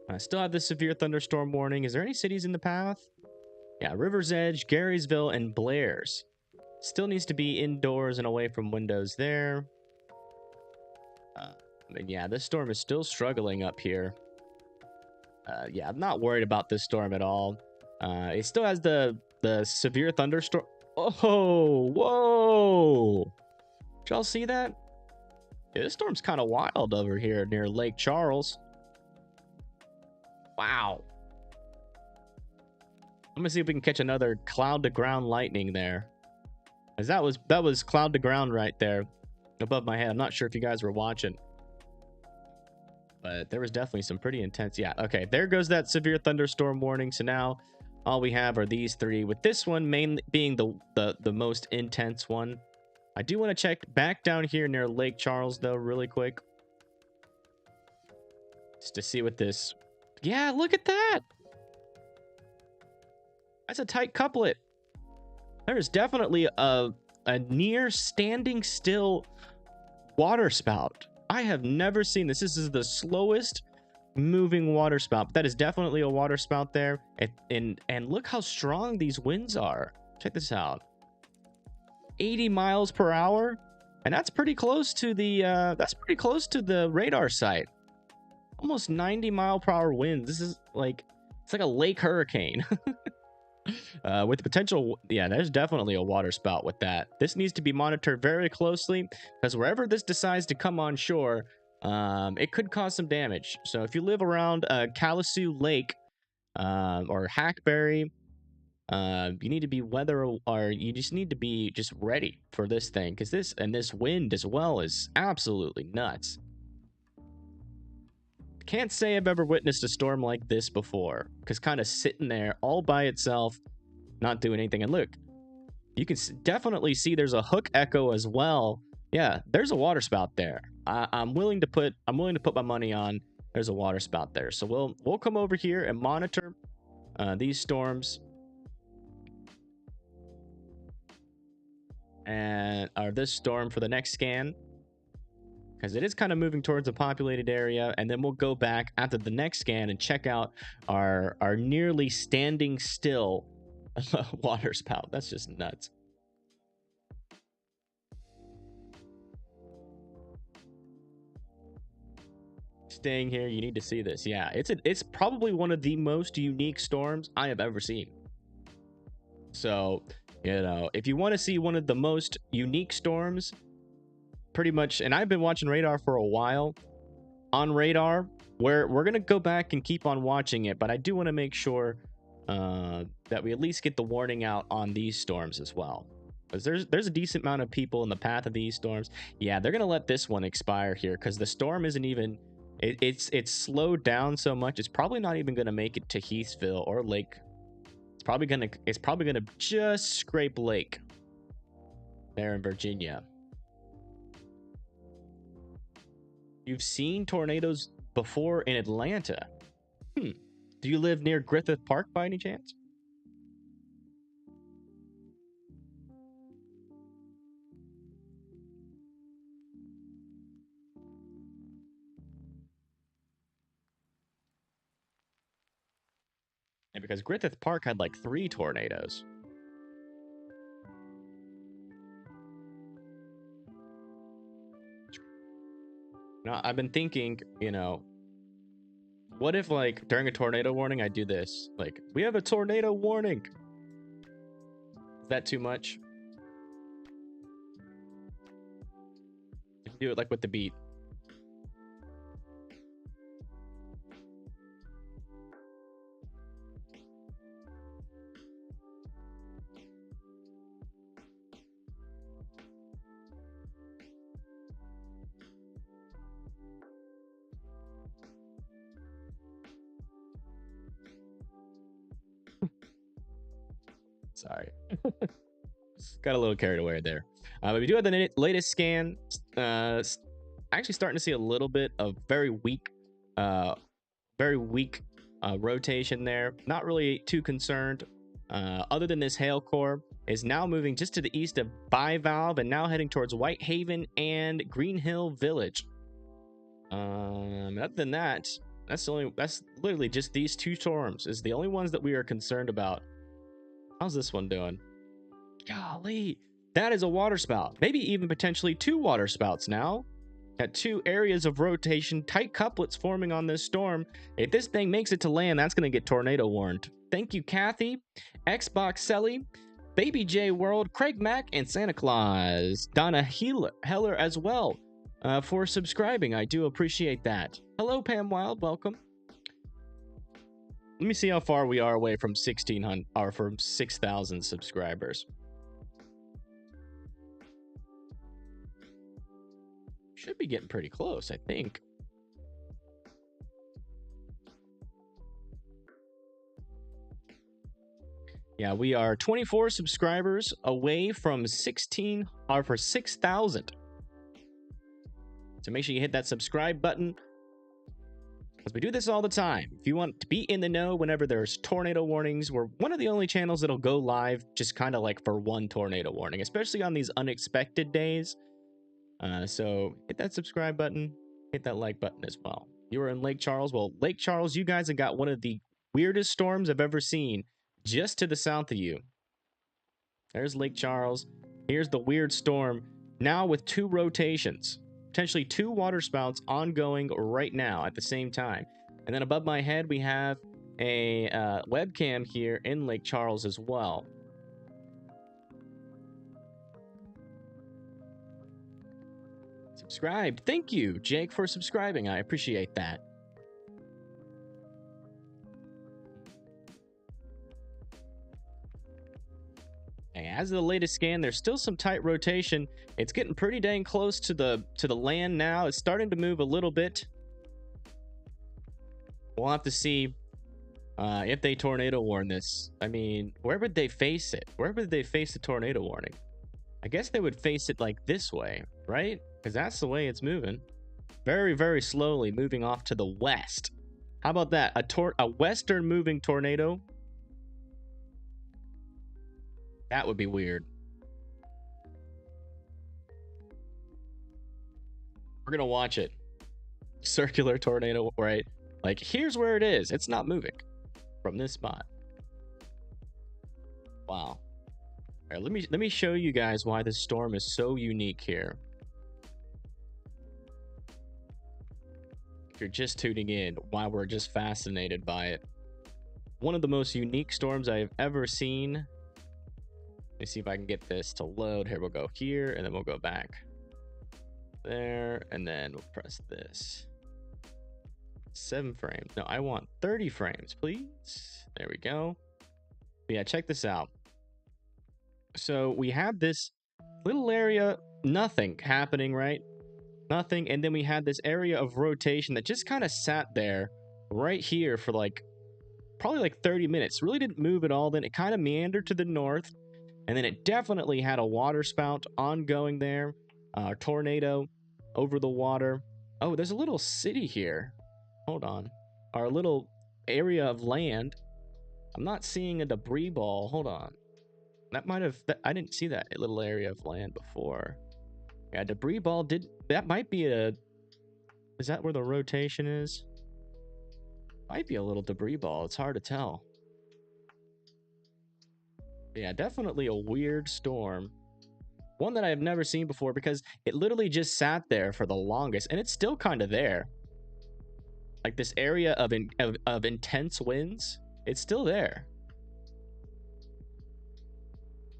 [SPEAKER 1] I still have the severe thunderstorm warning. Is there any cities in the path? Yeah, River's Edge, Garysville, and Blair's. Still needs to be indoors and away from windows there. And yeah, this storm is still struggling up here. Yeah, I'm not worried about this storm at all. It still has the severe thunderstorm. Oh, whoa! Did y'all see that? Yeah, this storm's kind of wild over here near Lake Charles. Wow. I'm gonna see if we can catch another cloud to ground lightning there. As that was cloud to ground right there above my head. I'm not sure if you guys were watching, but there was definitely some pretty intense. Yeah, okay, there goes that severe thunderstorm warning. So now all we have are these three, with this one mainly being the most intense one. I do want to check back down here near Lake Charles though really quick, just to see what this. Yeah, look at that. That's a tight couplet. There's definitely a near standing still water spout. I have never seen this. This is the slowest moving water spout. But that is definitely a water spout there. And look how strong these winds are. Check this out. 80 miles per hour, and that's pretty close to the radar site. Almost 90 mile per hour winds. This is like, it's like a lake hurricane. With the potential, yeah, there's definitely a water spout with that. This needs to be monitored very closely, because wherever this decides to come on shore, it could cause some damage. So if you live around Callisu Lake or Hackberry, you need to be you just need to be just ready for this thing, because this wind as well is absolutely nuts. Can't say I've ever witnessed a storm like this before, because kind of sitting there all by itself, not doing anything. And look, you can definitely see there's a hook echo as well. Yeah, there's a water spout there. I'm willing to put my money on there's a water spout there. So we'll come over here and monitor these storms or this storm for the next scan, because it is kind of moving towards a populated area. And then we'll go back after the next scan and check out our nearly standing still water spout. That's just nuts. Staying here, you need to see this. Yeah, it's probably one of the most unique storms I have ever seen. So, you know, if you want to see one of the most unique storms, pretty much, and I've been watching radar for a while. On radar, we're gonna go back and keep on watching it, but I do want to make sure that we at least get the warning out on these storms as well, because there's a decent amount of people in the path of these storms. Yeah, they're gonna let this one expire here, because the storm isn't even it's slowed down so much, it's probably not even gonna make it to Heathville or Lake. It's probably gonna just scrape Lake there in Virginia. You've seen tornadoes before in Atlanta. Do you live near Griffith Park by any chance? And because Griffith Park had like 3 tornadoes. Now, I've been thinking, you know, what if, like, during a tornado warning, I do this? Like, we have a tornado warning. Is that too much? Do it, like, with the beat. Sorry. Got a little carried away there. But we do have the latest scan. Actually starting to see a little bit of very weak rotation there. Not really too concerned. Other than this hail core is now moving just to the east of Bivalve and now heading towards Whitehaven and Green Hill Village. Other than that, that's literally just these 2 storms is the only ones that we are concerned about. How's this one doing? Golly, that is a water spout. Maybe even potentially 2 water spouts now. Got 2 areas of rotation, tight couplets forming on this storm. If this thing makes it to land, that's going to get tornado warned. Thank you, Kathy, Xbox Selly, Baby J World, Craig Mack, and Santa Claus. Donna Heller as well for subscribing. I do appreciate that. Hello, Pam Wild. Welcome. Let me see how far we are away from 1,600 or from 6,000 subscribers. Should be getting pretty close, I think. Yeah, we are 24 subscribers away from 6,000. So make sure you hit that subscribe button, because we do this all the time. If you want to be in the know whenever there's tornado warnings, we're one of the only channels that'll go live just kind of like for one tornado warning, especially on these unexpected days. So hit that subscribe button, hit that like button as well. You were in Lake Charles. Well, Lake Charles, you guys have got one of the weirdest storms I've ever seen just to the south of you. There's Lake Charles. Here's the weird storm, now with 2 rotations. Potentially 2 water spouts ongoing right now at the same time. And then above my head, we have a webcam here in Lake Charles as well. Subscribed. Thank you, Jake, for subscribing. I appreciate that. As of the latest scan, there's still some tight rotation. It's getting pretty dang close to the land now. It's starting to move a little bit. We'll have to see if they tornado warn this. I mean, where would they face it? Where would they face the tornado warning? I guess they would face it like this way, right? Because that's the way it's moving. Very, very slowly moving off to the west. How about that? A western moving tornado? That would be weird. We're gonna watch it. Circular tornado, right? Like, here's where it is. It's not moving from this spot. Wow. All right, let me show you guys why this storm is so unique here. If you're just tuning in, why we're just fascinated by it. One of the most unique storms I've ever seen. Let me see if I can get this to load. Here, we'll go here, and then we'll go back there, and then we'll press this. 7 frames. No, I want 30 frames, please. There we go. But yeah, check this out. So we have this little area, nothing happening, right? Nothing. And then we had this area of rotation that just kind of sat there right here for like probably like 30 minutes. Really didn't move at all. Then it kind of meandered to the north. And then it definitely had a water spout ongoing there. Tornado over the water. Oh, there's a little city here. Hold on. Our little area of land. I'm not seeing a debris ball. Hold on. That might have... I didn't see that little area of land before. Yeah, debris ball did... That might be a... Is that where the rotation is? Might be a little debris ball. It's hard to tell. Yeah, definitely a weird storm. One that I have never seen before because it literally just sat there for the longest. And it's still kind of there. Like this area of intense winds, it's still there.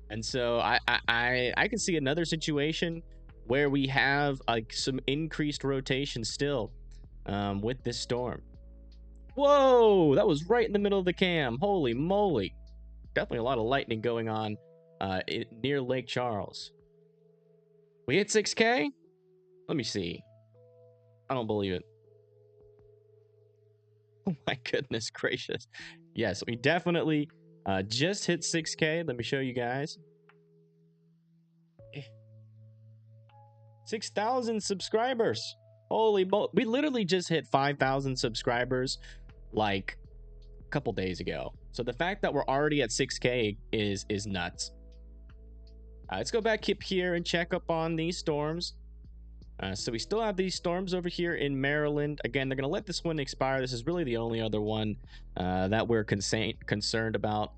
[SPEAKER 1] And so I can see another situation where we have like some increased rotation still with this storm. Whoa, that was right in the middle of the cam. Holy moly. Definitely a lot of lightning going on near Lake Charles. We hit 6K? Let me see. I don't believe it. Oh my goodness gracious. Yes, we definitely just hit 6K. Let me show you guys. 6,000 subscribers. Holy moly. We literally just hit 5,000 subscribers like a couple days ago. So the fact that we're already at 6K is nuts. Let's go back up here and check up on these storms. So we still have these storms over here in Maryland. Again, they're going to let this one expire. This is really the only other one that we're concerned about.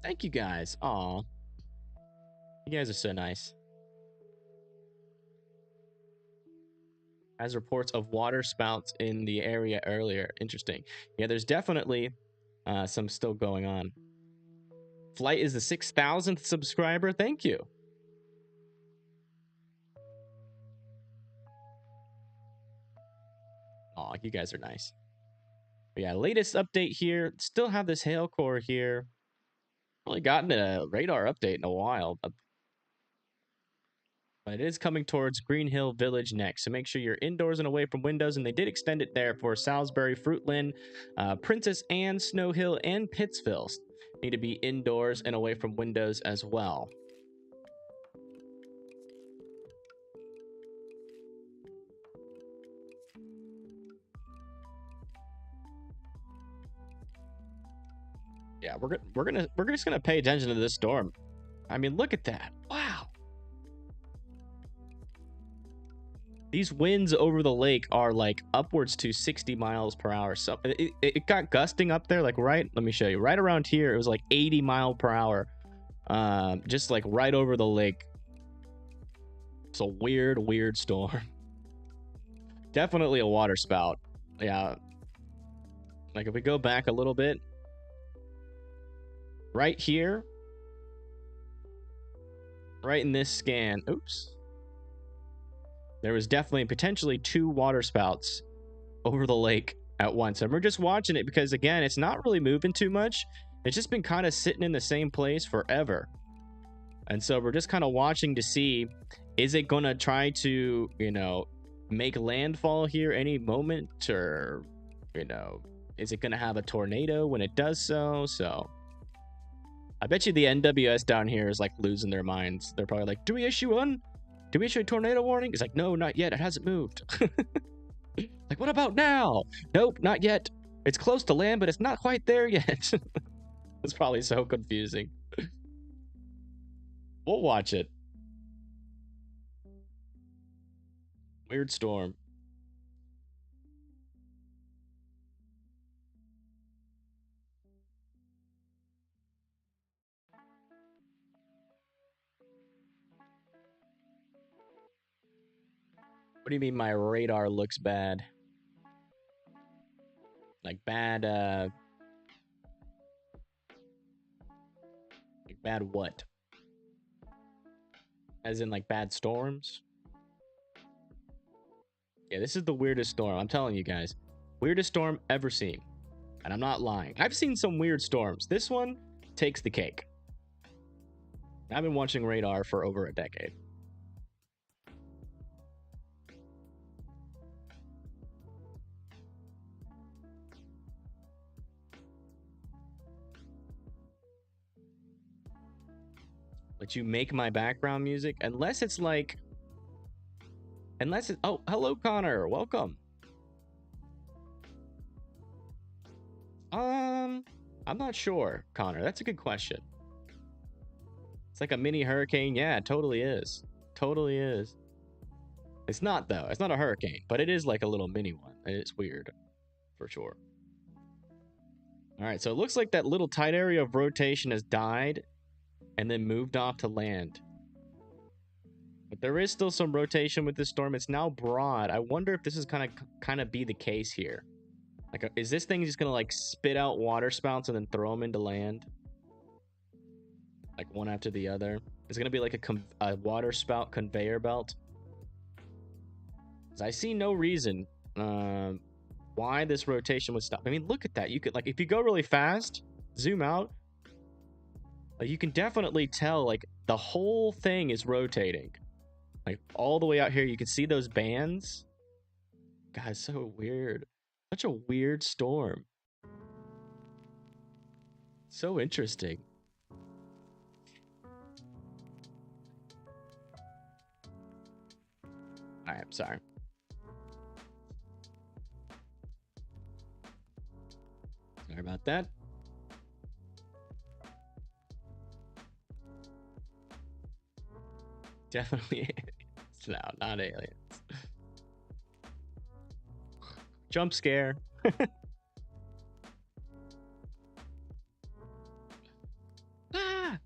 [SPEAKER 1] Thank you guys. Aw. You guys are so nice. As reports of water spouts in the area earlier. Interesting. Yeah, there's definitely some still going on. Flight is the 6,000th subscriber. Thank you. Aw, you guys are nice. But yeah, latest update here. Still have this hail core here. Really gotten a radar update in a while. But it is coming towards Green Hill Village next. So make sure you're indoors and away from windows. And they did extend it there for Salisbury, Fruitland, Princess Anne, Snow Hill, and Pittsville. Need to be indoors and away from windows as well. Yeah, we're just gonna pay attention to this storm. I mean, look at that. Wow. These winds over the lake are like upwards to 60 miles per hour. So it got gusting up there, like right, let me show you. Right around here, it was like 80 mile per hour. Just like right over the lake. It's a weird, weird storm. Definitely a water spout. Yeah. Like if we go back a little bit. Right here. Right in this scan. Oops. There was definitely potentially 2 water spouts over the lake at once. And we're just watching it because, again, it's not really moving too much. It's just been kind of sitting in the same place forever. And so we're just kind of watching to see, is it going to try to, you know, make landfall here any moment? Or, you know, is it going to have a tornado when it does so? So I bet you the NWS down here is like losing their minds. They're probably like, do we issue a tornado warning? It's like, no, not yet. It hasn't moved. Like, what about now? Nope, not yet. It's close to land, but it's not quite there yet. It's probably so confusing. We'll watch it. Weird storm. What do you mean my radar looks bad? Like bad, like bad what? As in like bad storms? Yeah, this is the weirdest storm. I'm telling you guys. Weirdest storm ever seen. And I'm not lying. I've seen some weird storms. This one takes the cake. I've been watching radar for over a decade. But you make my background music unless it's like, oh, hello Connor, welcome. I'm not sure, Connor. That's a good question. It's like a mini hurricane. Yeah, it totally is. Totally is. It's not though. It's not a hurricane, but it is like a little mini one. It's weird, for sure. All right, so it looks like that little tight area of rotation has died and then moved off to land. But there is still some rotation with this storm. It's now broad. I wonder if this is kind of be the case here. Like, is this thing just gonna like spit out water spouts and then throw them into land? Like one after the other. It's gonna be like a water spout conveyor belt. I see no reason why this rotation would stop. I mean, look at that. You could, like, if you go really fast, zoom out, like, you can definitely tell, like, the whole thing is rotating. Like, all the way out here, you can see those bands. God, it's so weird. Such a weird storm. So interesting. Alright, I'm sorry. Sorry about that. Definitely aliens. No, not aliens. Jump scare. Ah!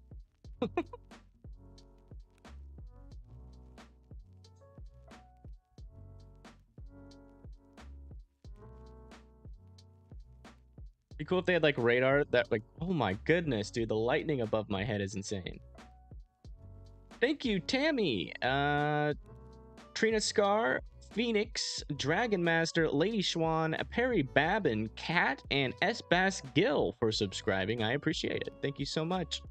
[SPEAKER 1] Be cool if they had like radar that, like, oh my goodness, dude, the lightning above my head is insane. Thank you, Tammy, Trina Scar, Phoenix, Dragon Master, Lady Schwan, Perry Babin, Cat, and S Bass Gill for subscribing. I appreciate it. Thank you so much.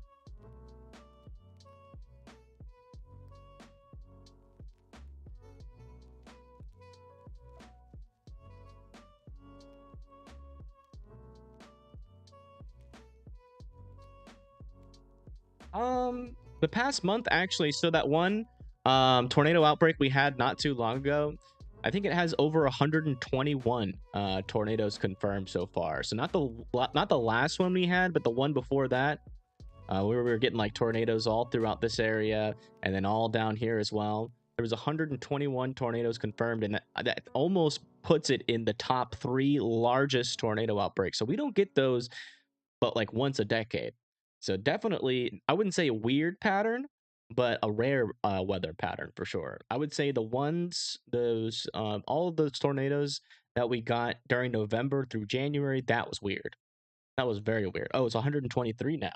[SPEAKER 1] The past month, actually, so that one tornado outbreak we had not too long ago, I think it has over 121 tornadoes confirmed so far. So not the last one we had, but the one before that, we were getting like tornadoes all throughout this area and then all down here as well. There was 121 tornadoes confirmed, and that almost puts it in the top 3 largest tornado outbreaks. So we don't get those but like once a decade. So definitely, I wouldn't say a weird pattern, but a rare weather pattern for sure. I would say all of those tornadoes that we got during November through January, that was weird. That was very weird. Oh, it's 123 now.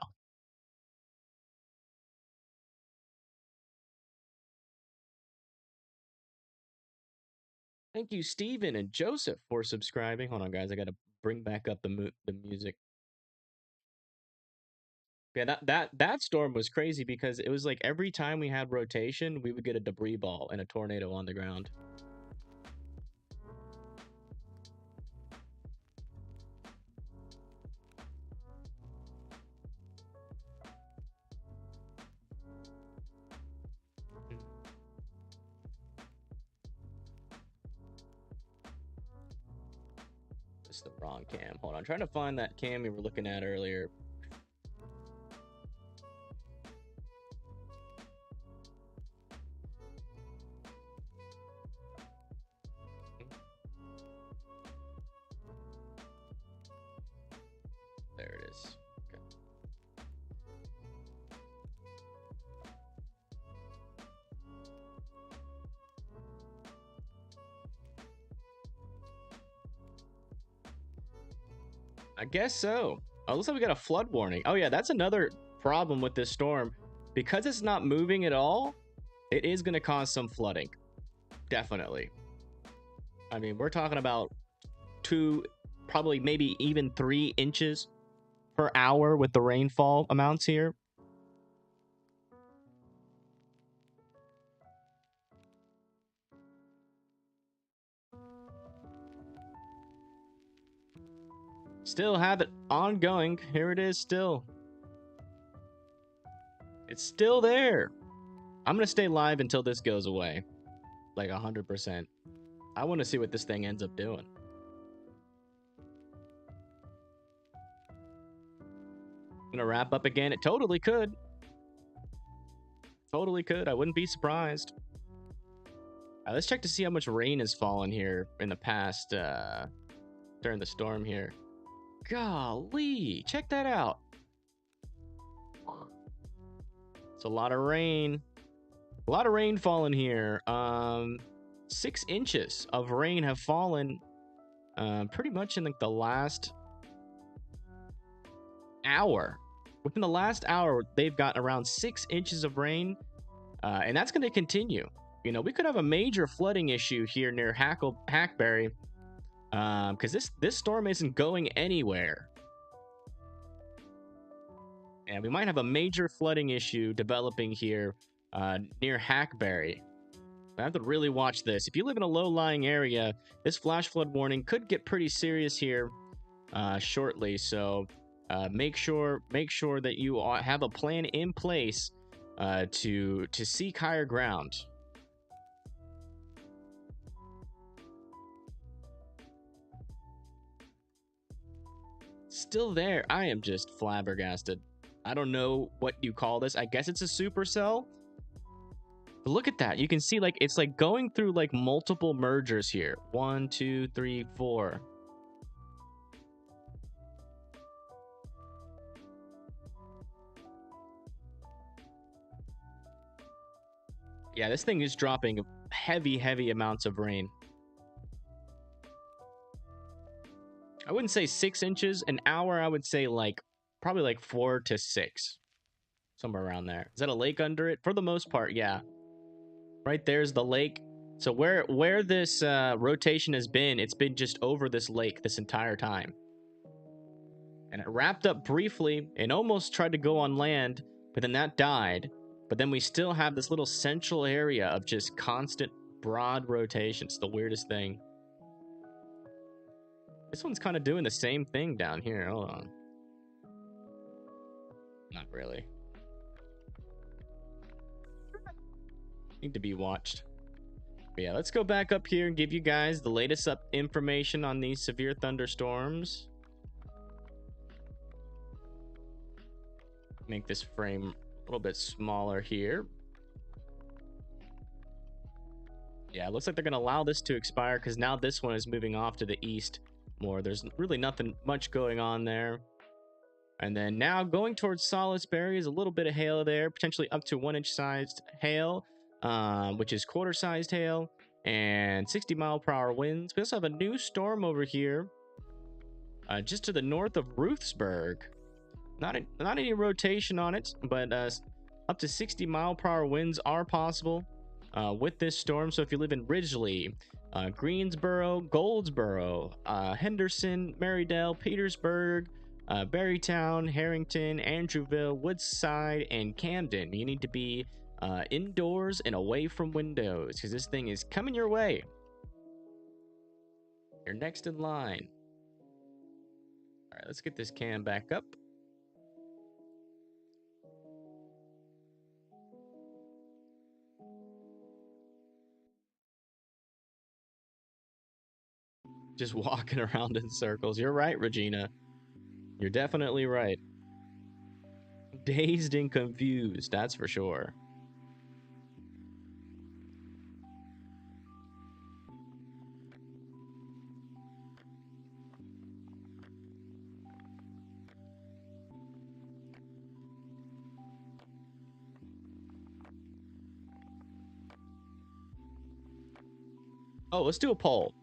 [SPEAKER 1] Thank you, Steven and Joseph, for subscribing. Hold on, guys. I got to bring back up the music. Yeah, that storm was crazy because it was like every time we had rotation, we would get a debris ball and a tornado on the ground. This is the wrong cam. Hold on, I'm trying to find that cam we were looking at earlier. There it is. Okay. I guess so. Oh, looks like we got a flood warning. Oh yeah, that's another problem with this storm. Because it's not moving at all, it is going to cause some flooding. Definitely. I mean, we're talking about 2, probably maybe even 3 inches per hour with the rainfall amounts here. Still have it ongoing. Here it is still. It's still there. I'm going to stay live until this goes away. Like 100%. I want to see what this thing ends up doing. Gonna wrap up again. It totally could. Totally could. I wouldn't be surprised. Let's check to see how much rain has fallen here in the past during the storm here. Golly, check that out. It's a lot of rain. A lot of rain falling here. 6 inches of rain have fallen pretty much in like the last hour. Within the last hour, they've got around 6 inches of rain, and that's going to continue. You know, we could have a major flooding issue here near Hackberry, because this storm isn't going anywhere. And we might have a major flooding issue developing here near Hackberry. I have to really watch this. If you live in a low-lying area, this flash flood warning could get pretty serious here shortly. So make sure that you have a plan in place to seek higher ground. Still there. I am just flabbergasted. I don't know what you call this. I guess it's a supercell. But look at that. You can see like it's like going through like multiple mergers here. 1, 2, 3, 4. Yeah, this thing is dropping heavy amounts of rain. I wouldn't say 6 inches an hour. I would say like probably like 4 to 6, somewhere around there. Is that a lake under it? For the most part, yeah. Right there's the lake. So where this rotation has been, it's been just over this lake this entire time. And it wrapped up briefly and almost tried to go on land, but then that died. But then we still have this little central area of just constant broad rotation. It's the weirdest thing. This one's kind of doing the same thing down here. Hold on. Not really. Need to be watched. But yeah, let's go back up here and give you guys the latest information on these severe thunderstorms. Make this frame a little bit smaller here. Yeah, it looks like they're going to allow this to expire because now this one is moving off to the east more. There's really nothing much going on there. And then now going towards Salisbury is a little bit of hail there, potentially up to 1-inch sized hail, which is quarter-sized hail, and 60-mile-per-hour winds. We also have a new storm over here, just to the north of Ruthsburg. Not any rotation on it, but up to 60-mile-per-hour winds are possible with this storm. So if you live in Ridgely, Greensboro, Goldsboro, Henderson, Marydale, Petersburg, Berrytown, Harrington, Andrewville, Woodside, and Camden, you need to be indoors and away from windows because this thing is coming your way. You're next in line. All right, let's get this cam back up. Just walking around in circles. You're right, Regina. You're definitely right. Dazed and confused, that's for sure. Oh, let's do a poll.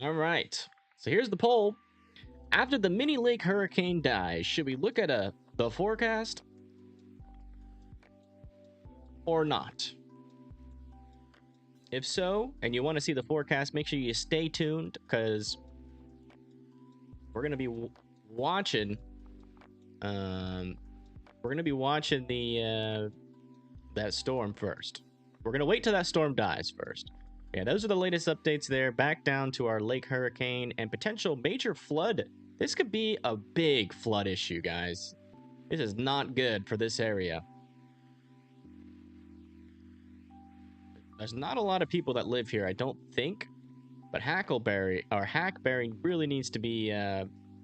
[SPEAKER 1] All right. So here's the poll. After the mini lake hurricane dies, should we look at the forecast or not? If so, and you want to see the forecast, make sure you stay tuned because we're going to be watching the that storm first. We're going to wait till that storm dies first. Yeah, those are the latest updates there. Back down to our lake hurricane and potential major flood. This could be a big flood issue, guys. This is not good for this area. There's not a lot of people that live here, I don't think. But Hackberry really needs to be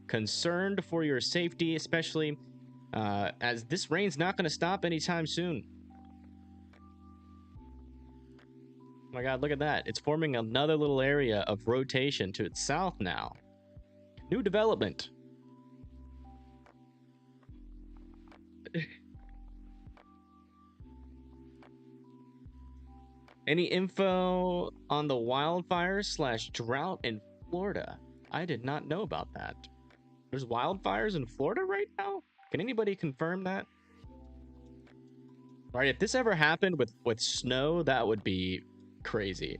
[SPEAKER 1] concerned for your safety, especially as this rain's not going to stop anytime soon. Oh my god, look at that. It's forming another little area of rotation to its south now. New development. Any info on the wildfires / drought in Florida? I did not know about that. There's wildfires in Florida right now? Can anybody confirm that? All right, if this ever happened with snow, that would be crazy.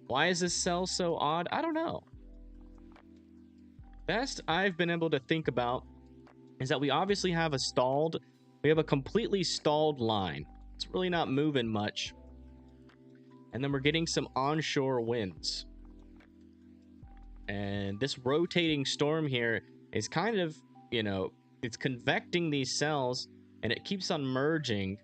[SPEAKER 1] Why is this cell so odd? I don't know. Best I've been able to think about is that we obviously have we have a completely stalled line. It's really not moving much. And then we're getting some onshore winds. And this rotating storm here is kind of, you know, it's convecting these cells and it keeps on merging.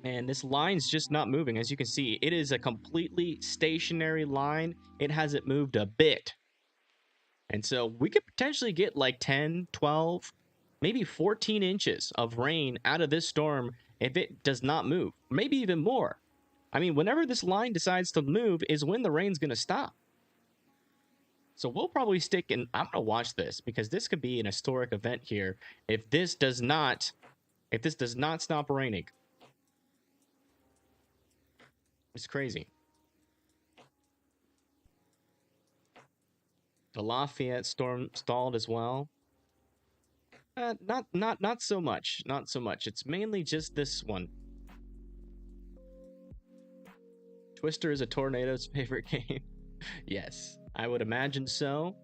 [SPEAKER 1] And this line's just not moving. As you can see, it is a completely stationary line. It hasn't moved a bit. And so we could potentially get like 10, 12, maybe 14 inches of rain out of this storm if it does not move. Maybe even more. I mean, whenever this line decides to move is when the rain's going to stop. So we'll probably stick in. I'm going to watch this because this could be an historic event here if this does not stop raining. It's crazy. The Lafayette storm stalled as well. Not so much. Not so much. It's mainly just this one. Twister is a tornado's favorite game. Yes, I would imagine so.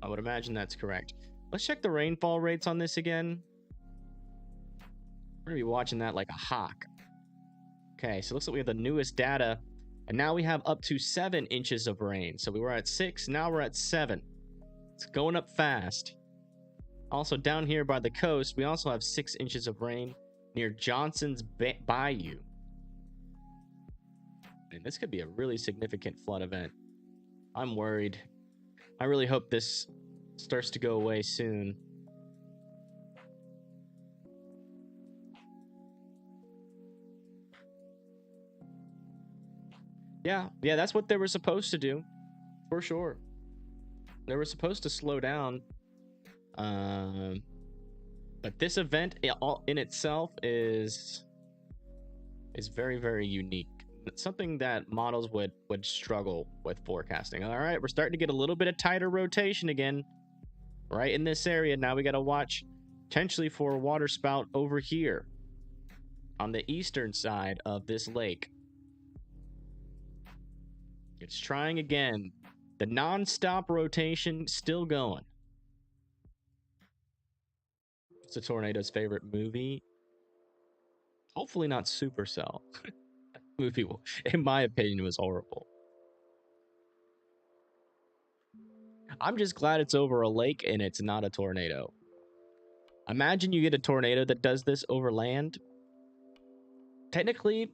[SPEAKER 1] I would imagine that's correct. Let's check the rainfall rates on this again. We're gonna be watching that like a hawk. Okay, so it looks like we have the newest data, and now we have up to 7 inches of rain. So we were at 6, now we're at 7. It's going up fast. Also, down here by the coast, we also have 6 inches of rain near Johnson's Bayou. And this could be a really significant flood event. I'm worried. I really hope this starts to go away soon. Yeah, that's what they were supposed to do, for sure. They were supposed to slow down. But this event in itself is very, very unique. It's something that models would struggle with forecasting. All right, we're starting to get a little bit of tighter rotation again, right in this area. Now we got to watch potentially for a water spout over here on the eastern side of this lake. It's trying again. The non-stop rotation still going. It's a tornado's favorite movie. Hopefully not Supercell. Movie, in my opinion, was horrible. I'm just glad it's over a lake and it's not a tornado. Imagine you get a tornado that does this over land. Technically,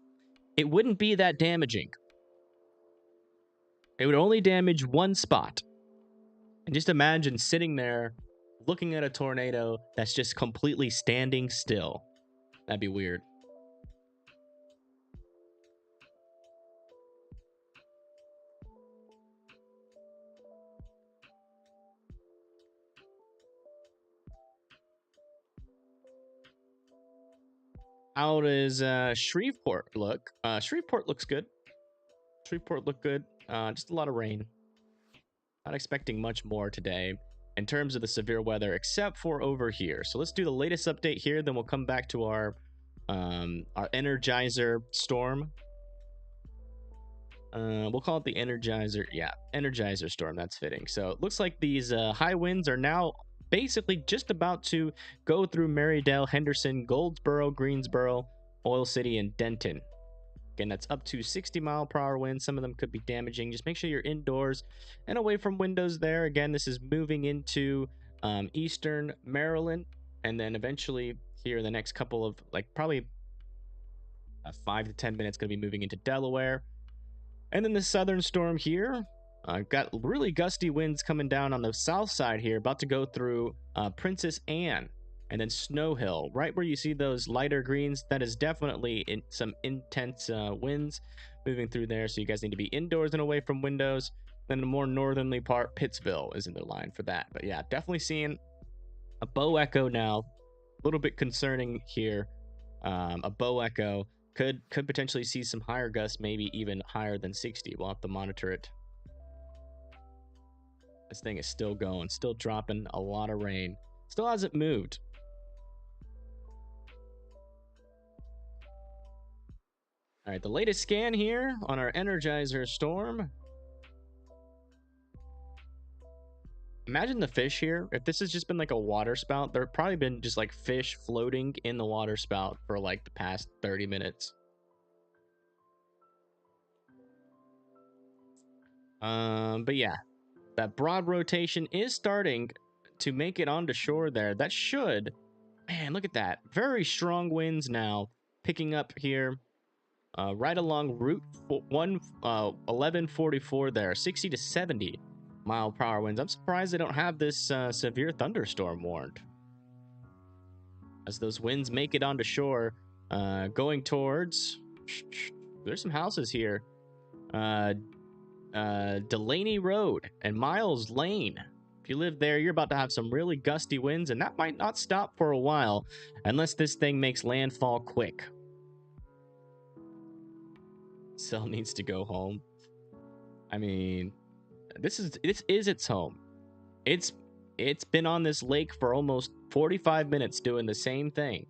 [SPEAKER 1] it wouldn't be that damaging. It would only damage one spot. And just imagine sitting there looking at a tornado that's just completely standing still. That'd be weird. How does Shreveport look? Shreveport looks good. Shreveport looked good. Just a lot of rain. Not expecting much more today in terms of the severe weather, except for over here. So let's do the latest update here. Then we'll come back to our Energizer storm. We'll call it the Energizer. Yeah, Energizer storm. That's fitting. So it looks like these high winds are now basically just about to go through Marydale, Henderson, Goldsboro, Greensboro, Oil City, and Denton. Again, that's up to 60-mile-per-hour winds. Some of them could be damaging. Just make sure you're indoors and away from windows there. Again, this is moving into eastern Maryland, and then eventually here in the next couple of, like, probably 5 to 10 minutes, going to be moving into Delaware. And then the southern storm here. Got really gusty winds coming down on the south side here, about to go through Princess Anne and then Snow Hill. Right where you see those lighter greens, that is definitely some intense winds moving through there. So you guys need to be indoors and away from windows. Then the more northerly part, Pittsville is in the line for that. But yeah, definitely seeing a bow echo now. A little bit concerning here. A bow echo could potentially see some higher gusts, maybe even higher than 60. We'll have to monitor it. This thing is still going, still dropping a lot of rain. Still hasn't moved. All right, the latest scan here on our Energizer storm. Imagine the fish here. If this has just been like a water spout, there have probably been just like fish floating in the water spout for like the past 30 minutes. But yeah, that broad rotation is starting to make it onto shore there. That should, man, look at that. Very strong winds now picking up here right along Route 1144 there, 60 to 70 mile per hour winds. I'm surprised they don't have this severe thunderstorm warned. As those winds make it onto shore, going towards, there's some houses here. Delaney Road and Miles Lane. If you live there, you're about to have some really gusty winds, and that might not stop for a while unless this thing makes landfall quick. Cell needs to go home. I mean, this is its home. It's been on this lake for almost 45 minutes doing the same thing.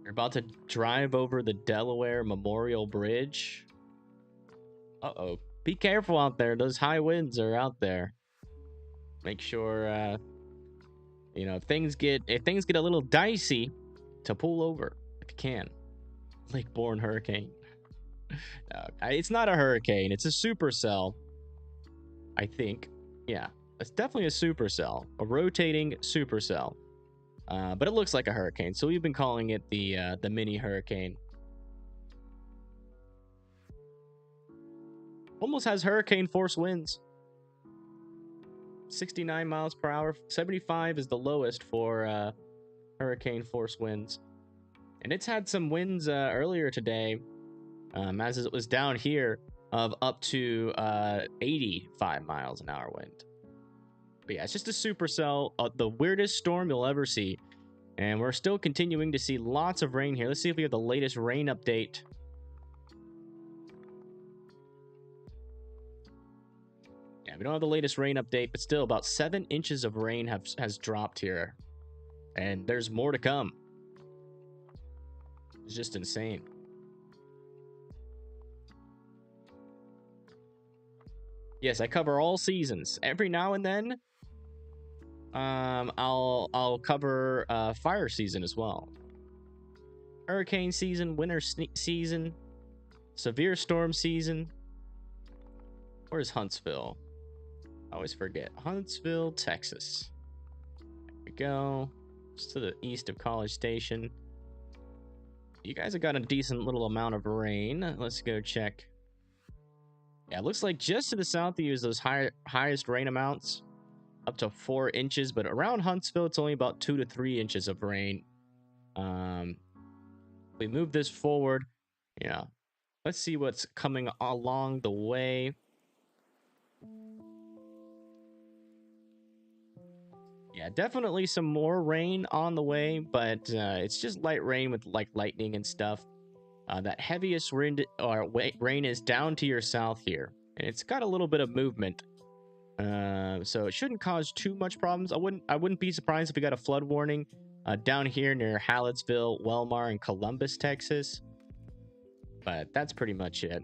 [SPEAKER 1] You're about to drive over the Delaware Memorial Bridge. Uh-oh. Be careful out there. Those high winds are out there. Make sure, you know, if things get a little dicey, to pull over if you can. Lake-borne hurricane. It's not a hurricane. It's a supercell, I think. Yeah, it's definitely a supercell, a rotating supercell. But it looks like a hurricane, so we've been calling it the mini hurricane. Almost has hurricane force winds. 69 miles per hour. 75 is the lowest for hurricane force winds. And it's had some winds earlier today, as it was down here, of up to 85 miles an hour wind. But yeah, it's just a supercell, the weirdest storm you'll ever see. And we're still continuing to see lots of rain here. Let's see if we have the latest rain update. Yeah, we don't have the latest rain update, but still about 7 inches of rain has dropped here. And there's more to come. It's just insane. Yes, I cover all seasons. Every now and then, I'll cover fire season as well. Hurricane season, winter season, severe storm season. Where's Huntsville? I always forget. Huntsville, Texas. There we go. Just to the east of College Station. You guys have got a decent little amount of rain. Let's go check. Yeah, it looks like just to the south you use those highest rain amounts, up to 4 inches, but around Huntsville it's only about 2 to 3 inches of rain. We move this forward. Yeah, let's see what's coming along the way. Yeah, definitely some more rain on the way, but it's just light rain with like lightning and stuff. That heaviest rain is down to your south here, and it's got a little bit of movement. So it shouldn't cause too much problems. I wouldn't be surprised if we got a flood warning down here near Hallettsville, Wellmar, and Columbus, Texas. But that's pretty much it.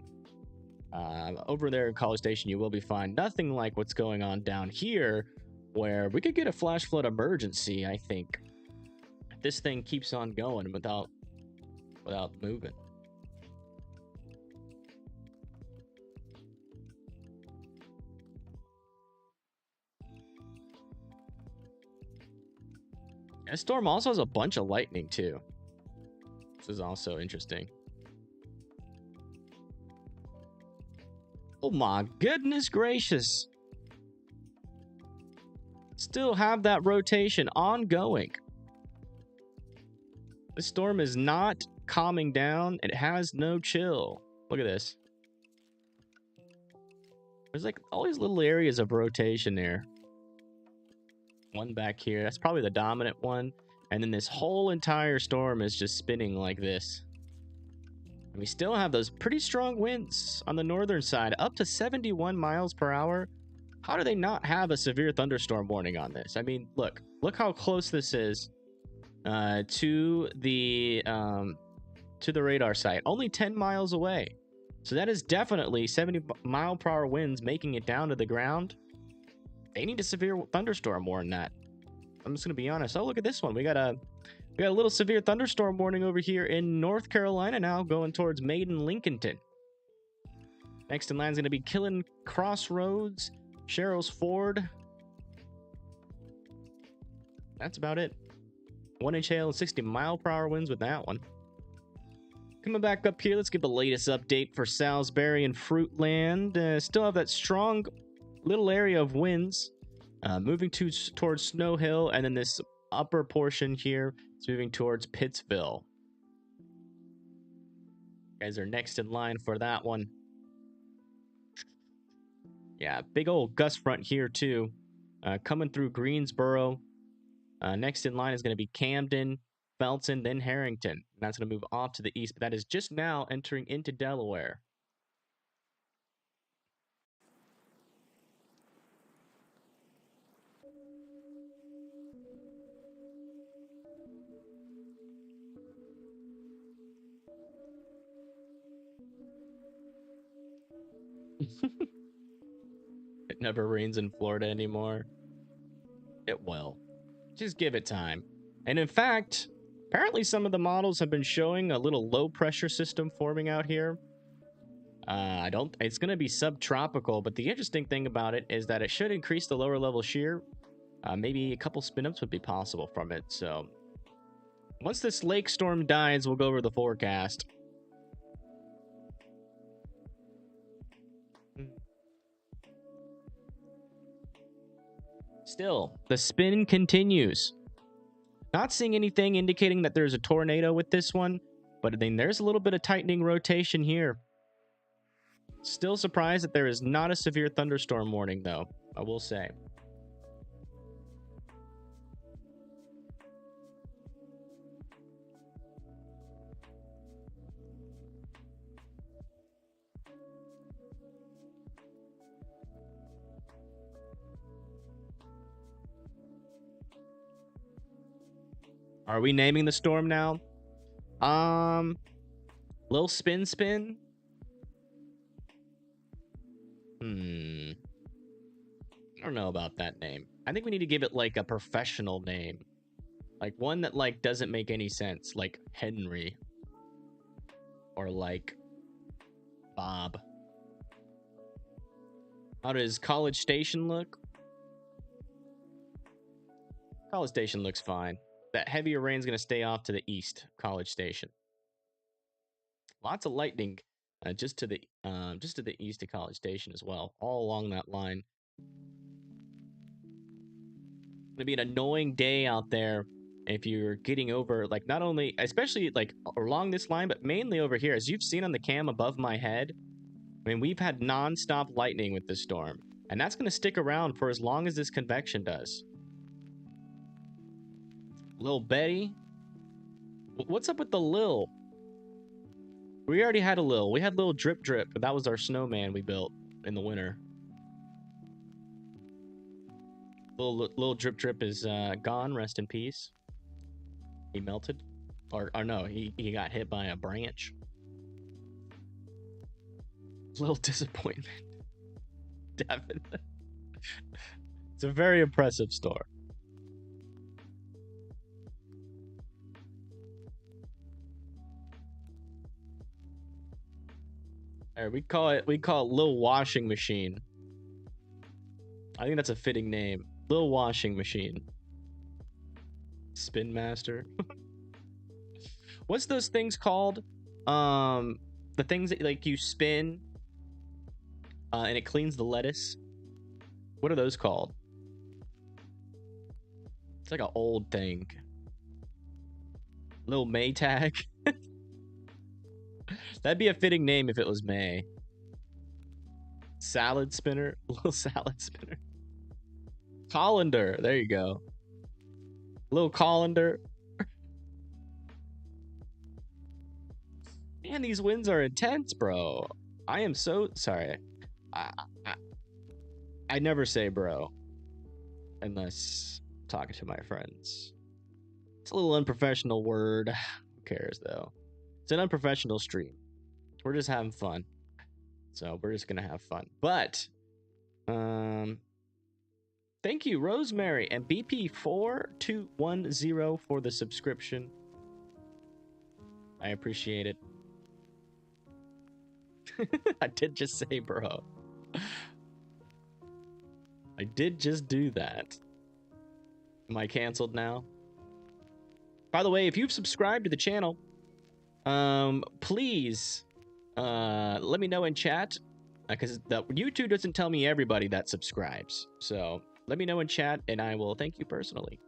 [SPEAKER 1] Over there in College Station, you will be fine. Nothing like what's going on down here, where we could get a flash flood emergency, I think. If this thing keeps on going without moving. This storm also has a bunch of lightning too. This is also interesting. Oh my goodness gracious. Still have that rotation ongoing. This storm is not calming down. It has no chill. Look at this. There's like all these little areas of rotation there. One back here. That's probably the dominant one. And then this whole entire storm is just spinning like this. And we still have those pretty strong winds on the northern side, up to 71 miles per hour. How do they not have a severe thunderstorm warning on this? I mean, look how close this is to the radar site. Only 10 miles away. So that is definitely 70 mile per hour winds making it down to the ground. They need a severe thunderstorm warning that. I'm just gonna be honest. Oh, look at this one. We got a little severe thunderstorm warning over here in North Carolina now, going towards Maiden Lincolnton. Next in line is gonna be Killen Crossroads, Sherrills Ford. That's about it. 1 inch hail and 60 mile per hour winds with that one. Coming back up here, let's give the latest update for Salisbury and Fruitland. Still have that strong little area of winds moving towards Snow Hill, and then this upper portion here is moving towards Pittsville. You guys are next in line for that one. Yeah, big old gust front here too, coming through Greensboro. Next in line is going to be Camden, Felton, then Harrington. And that's going to move off to the east, but that is just now entering into Delaware. It never rains in Florida anymore. It will. Just give it time. And in fact, Apparently, some of the models have been showing a little low pressure system forming out here. It's going to be subtropical, but the interesting thing about it is that it should increase the lower level shear. Maybe a couple spin-ups would be possible from it. So once this lake storm dies, we'll go over the forecast. Still, the spin continues. Not seeing anything indicating that there's a tornado with this one, but then there's a little bit of tightening rotation here. Still surprised that there is not a severe thunderstorm warning, though, I will say. Are we naming the storm now? Lil Spin Spin? I don't know about that name. I think we need to give it like a professional name. Like one that like doesn't make any sense. Like Henry. Or like Bob. How does College Station look? College Station looks fine. That heavier rain's going to stay off to the east, College Station. Lots of lightning just to the east of College Station as well, all along that line. It's going to be an annoying day out there if you're getting over, like, not only, especially like along this line, but mainly over here. As you've seen on the cam above my head, I mean, we've had non-stop lightning with this storm, and that's going to stick around for as long as this convection does. Lil Betty? What's up with the Lil? We already had a Lil. We had Lil Drip Drip, but that was our snowman we built in the winter. Lil Drip Drip is gone. Rest in peace. He melted. Or no, he got hit by a branch. Little disappointment. Devin. It's a very impressive store. All right, we call it Lil Washing Machine. I think that's a fitting name. Lil Washing Machine. Spin Master. What's those things called? The things that like you spin and it cleans the lettuce. What are those called? It's like an old thing. Lil Maytag. That'd be a fitting name if it was May. Salad Spinner. Little Salad Spinner. Colander. There you go. Little Colander. Man, these winds are intense, bro. I am so sorry. I never say bro unless talking to my friends. It's a little unprofessional word. Who cares though? It's an unprofessional stream. We're just having fun. So we're just gonna have fun. But thank you, Rosemary and BP4210 for the subscription. I appreciate it. I did just say bro. I did just do that. Am I canceled now? By the way, if you've subscribed to the channel, please let me know in chat, because YouTube doesn't tell me everybody that subscribes. So let me know in chat and I will thank you personally.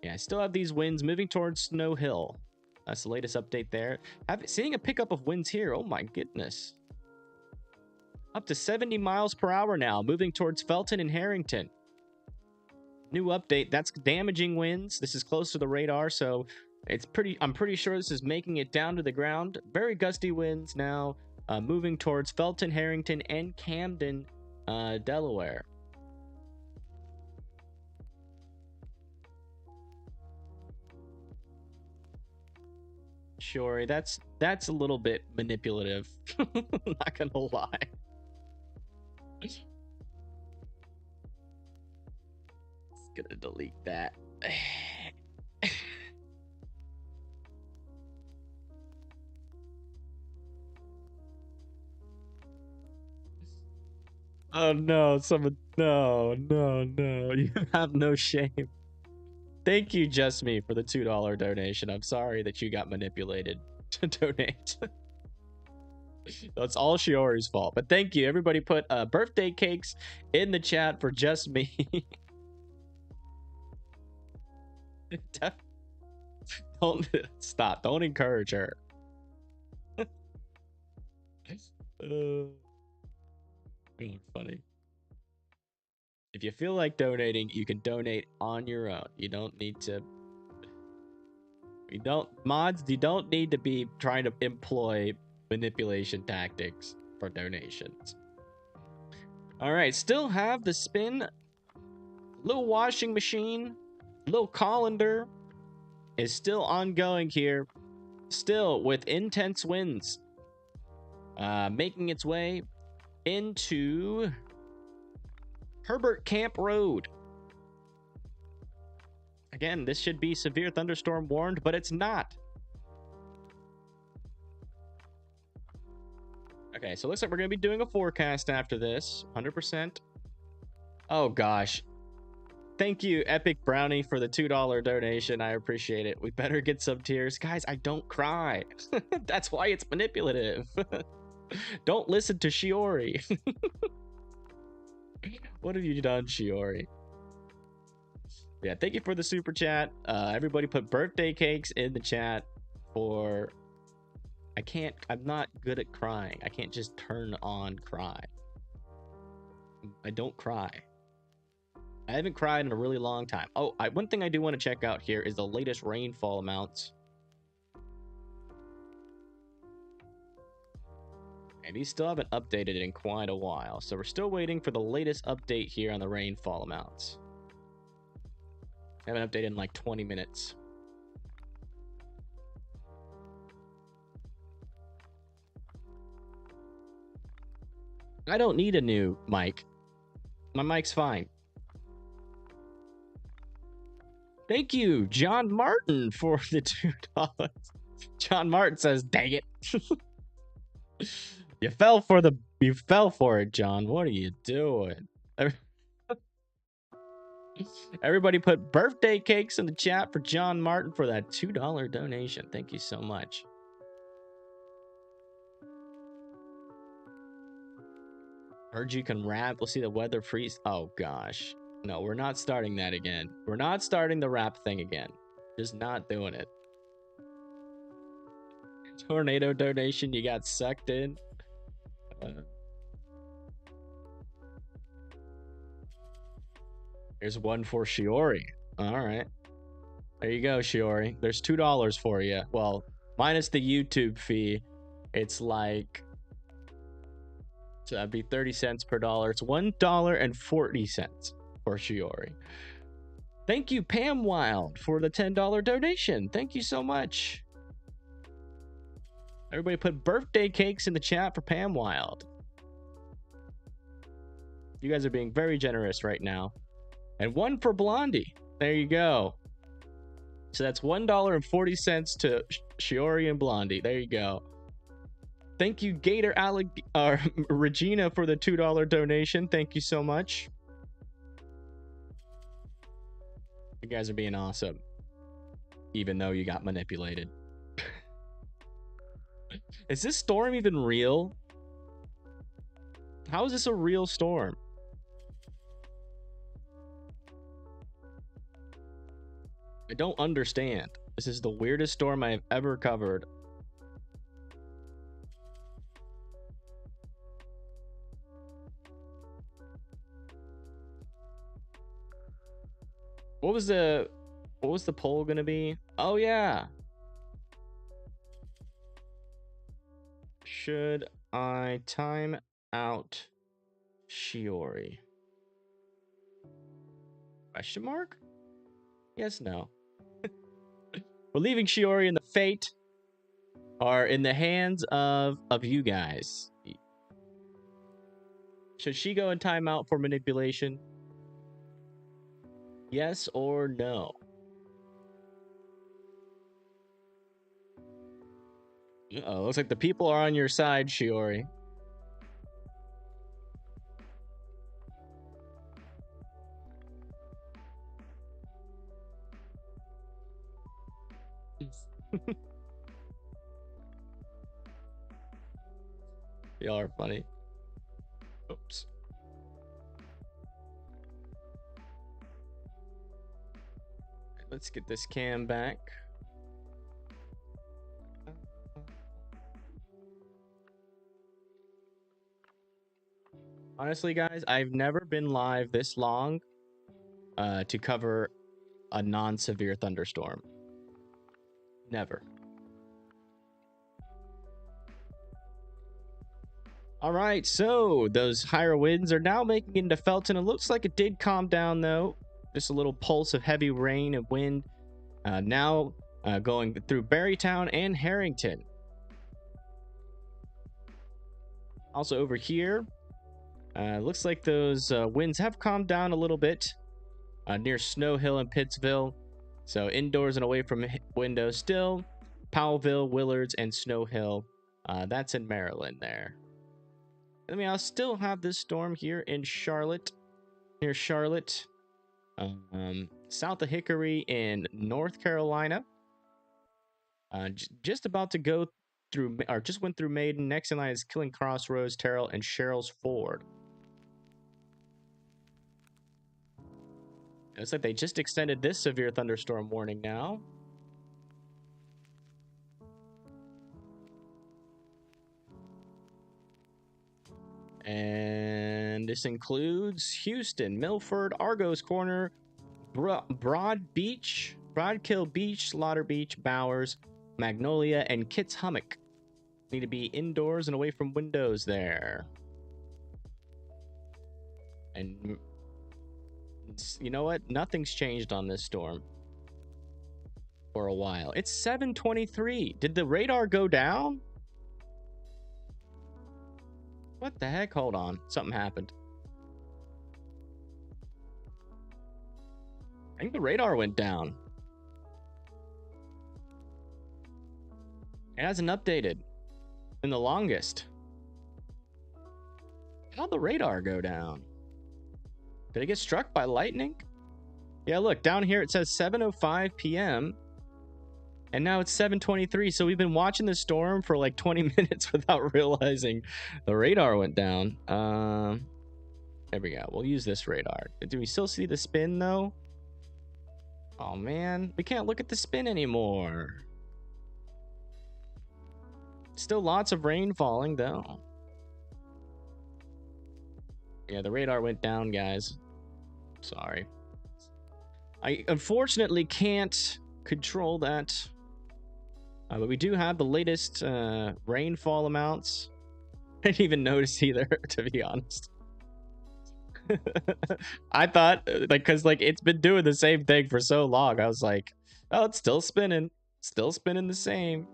[SPEAKER 1] Yeah, I still have these winds moving towards Snow Hill. That's the latest update there. Seeing a pickup of winds here. Oh my goodness. Up to 70 miles per hour now, moving towards Felton and Harrington. New update. That's damaging winds. This is close to the radar, so I'm pretty sure this is making it down to the ground. Very gusty winds now, moving towards Felton, Harrington, and Camden, Delaware. Sure, that's a little bit manipulative. Not gonna lie. Just gonna delete that. Oh no, someone, no, you have no shame. Thank you, Just Me, for the $2 donation. I'm sorry that you got manipulated to donate. That's all Shiori's fault. But thank you. Everybody put birthday cakes in the chat for Just Me. Don't stop. Don't encourage her. Funny. If you feel like donating, you can donate on your own. You don't need to. Mods, you don't need to be trying to employ manipulation tactics for donations. All right, still have the spin. Little washing machine, little colander is still ongoing here. Still with intense winds. Making its way into Herbert Camp Road. Again, this should be severe thunderstorm warned, but it's not. Okay, so it looks like we're going to be doing a forecast after this. 100%. Oh, gosh. Thank you, Epic Brownie, for the $2 donation. I appreciate it. We better get some tears. Guys, I don't cry. That's why it's manipulative. Don't listen to Shiori. What have you done, Shiori? Yeah, thank you for the super chat. Everybody put birthday cakes in the chat for... I'm not good at crying. I can't just turn on cry. I don't cry. I haven't cried in a really long time. Oh, one thing I do want to check out here is the latest rainfall amounts. And these still haven't updated in quite a while, so we're still waiting for the latest update here on the rainfall amounts. I haven't updated in like 20 minutes. I don't need a new mic. My mic's fine. Thank you, John Martin, for the $2. John Martin says, dang it. You fell for it, John. What are you doing? Everybody put birthday cakes in the chat for John Martin for that $2 donation. Thank you so much. Heard you can rap. We'll see the weather freeze. Oh, gosh. No, we're not starting that again. We're not starting the rap thing again. Just not doing it. Tornado donation. You got sucked in. Here's one for Shiori. All right. There you go, Shiori. There's $2 for you. Well, minus the YouTube fee, it's like... So that'd be 30 cents per dollar. It's $1.40 for Shiori. Thank you, Pam Wild, for the $10 donation. Thank you so much. Everybody put birthday cakes in the chat for Pam Wild. You guys are being very generous right now. And one for Blondie. There you go. So that's $1.40 to Shiori and Blondie. There you go. Thank you, Gator Regina, for the $2 donation. Thank you so much. You guys are being awesome. Even though you got manipulated. Is this storm even real? How is this a real storm? I don't understand. This is the weirdest storm I've ever covered. What was the poll gonna be? Oh yeah. Should I time out Shiori? Question mark? Yes, no. We're leaving Shiori and the fate are in the hands of you guys. Should she go in timeout for manipulation? Yes or no? Uh-oh, looks like the people are on your side, Shiori. Y'all are funny. Oops. Let's get this cam back. Honestly, guys, I've never been live this long to cover a non-severe thunderstorm. Never. All right, so those higher winds are now making it into Felton. It looks like it did calm down, though. Just a little pulse of heavy rain and wind now going through Barrytown and Harrington. Also over here, looks like those winds have calmed down a little bit near Snow Hill and Pittsville. So indoors and away from windows still. Powellville, Willards, and Snow Hill. That's in Maryland there. I mean, I'll still have this storm here in Charlotte, near Charlotte. South of Hickory in North Carolina. Just about to go through, or just went through Maiden. Next in line is Killing Crossroads, Terrell, and Cheryl's Ford. It looks like they just extended this severe thunderstorm warning now. And this includes Houston, Milford, Argos Corner, Broad Beach, Broadkill Beach, Slaughter Beach, Bowers, Magnolia, and Kitts Hummock. Need to be indoors and away from windows there. And you know what? Nothing's changed on this storm for a while. It's 7:23. Did the radar go down? What the heck? Hold on. Something happened. I think the radar went down. It hasn't updated in the longest. How'd the radar go down? Did it get struck by lightning? Yeah, look, down here it says 7:05 p.m. And now it's 7:23, so we've been watching the storm for like 20 minutes without realizing the radar went down. There we go. We'll use this radar. Do we still see the spin, though? Oh, man. We can't look at the spin anymore. Still lots of rain falling, though. Yeah, the radar went down, guys. Sorry. I unfortunately can't control that. But we do have the latest rainfall amounts. I didn't even notice either, to be honest. I thought, like, because like it's been doing the same thing for so long. I was like, oh, it's still spinning the same.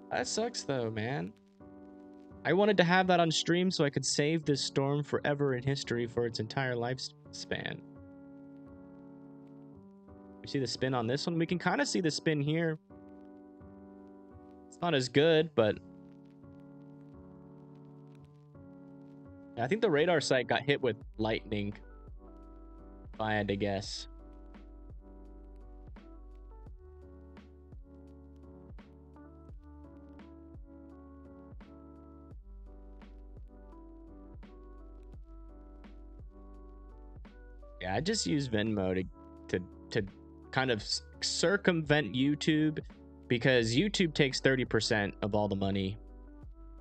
[SPEAKER 1] That sucks though, man. I wanted to have that on stream so I could save this storm forever in history for its entire lifespan. We see the spin on this one. We can kind of see the spin here. It's not as good, but I think the radar site got hit with lightning, if I had to guess. Yeah, I just use Venmo to kind of circumvent YouTube, because YouTube takes 30% of all the money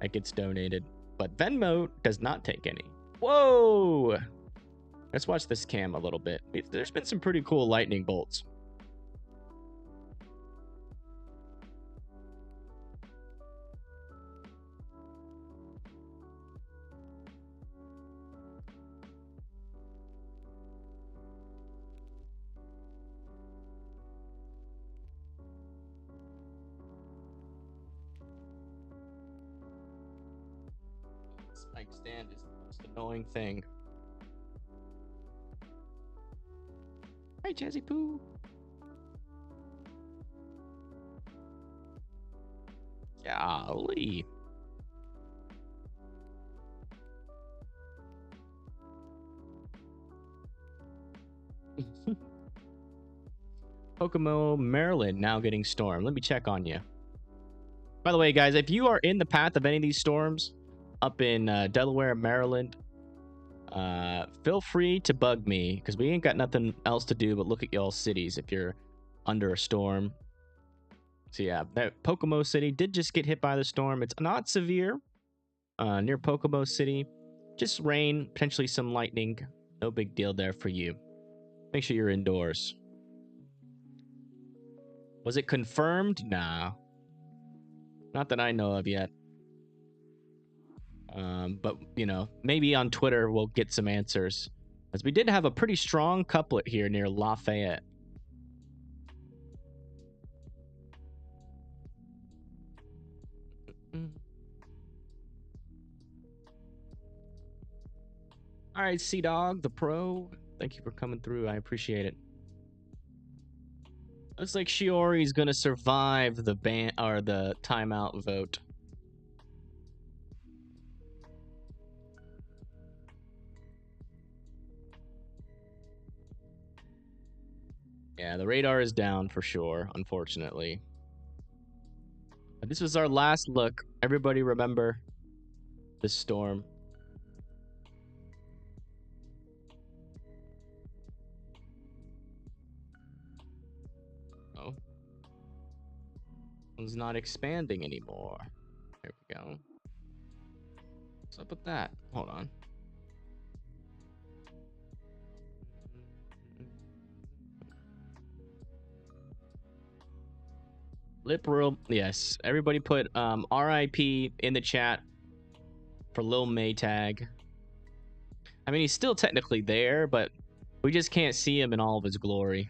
[SPEAKER 1] that gets donated, but Venmo does not take any. Whoa! Let's watch this cam a little bit. There's been some pretty cool lightning bolts. This mic stand is the most annoying thing. Hi, Jazzy Poo. Golly. Pocomo, Maryland, now getting stormed. Let me check on you. By the way, guys, if you are in the path of any of these storms up in Delaware, Maryland, feel free to bug me because we ain't got nothing else to do but look at y'all's cities if you're under a storm. So yeah, that Pocomo City did just get hit by the storm. It's not severe near Pocomo City. Just rain, potentially some lightning. No big deal there for you. Make sure you're indoors. Was it confirmed? Nah. Not that I know of yet. But, you know, maybe on Twitter we'll get some answers. As we did have a pretty strong couplet here near Lafayette. All right, C-Dog, the pro. Thank you for coming through. I appreciate it. Looks like Shiori's gonna survive the ban or the timeout vote. Yeah, the radar is down for sure, unfortunately. But this was our last look. Everybody remember this storm. Oh. One's not expanding anymore. There we go. What's up with that? Hold on. Literal, yes. Everybody put RIP in the chat for Lil Maytag. I mean, he's still technically there, but we just can't see him in all of his glory.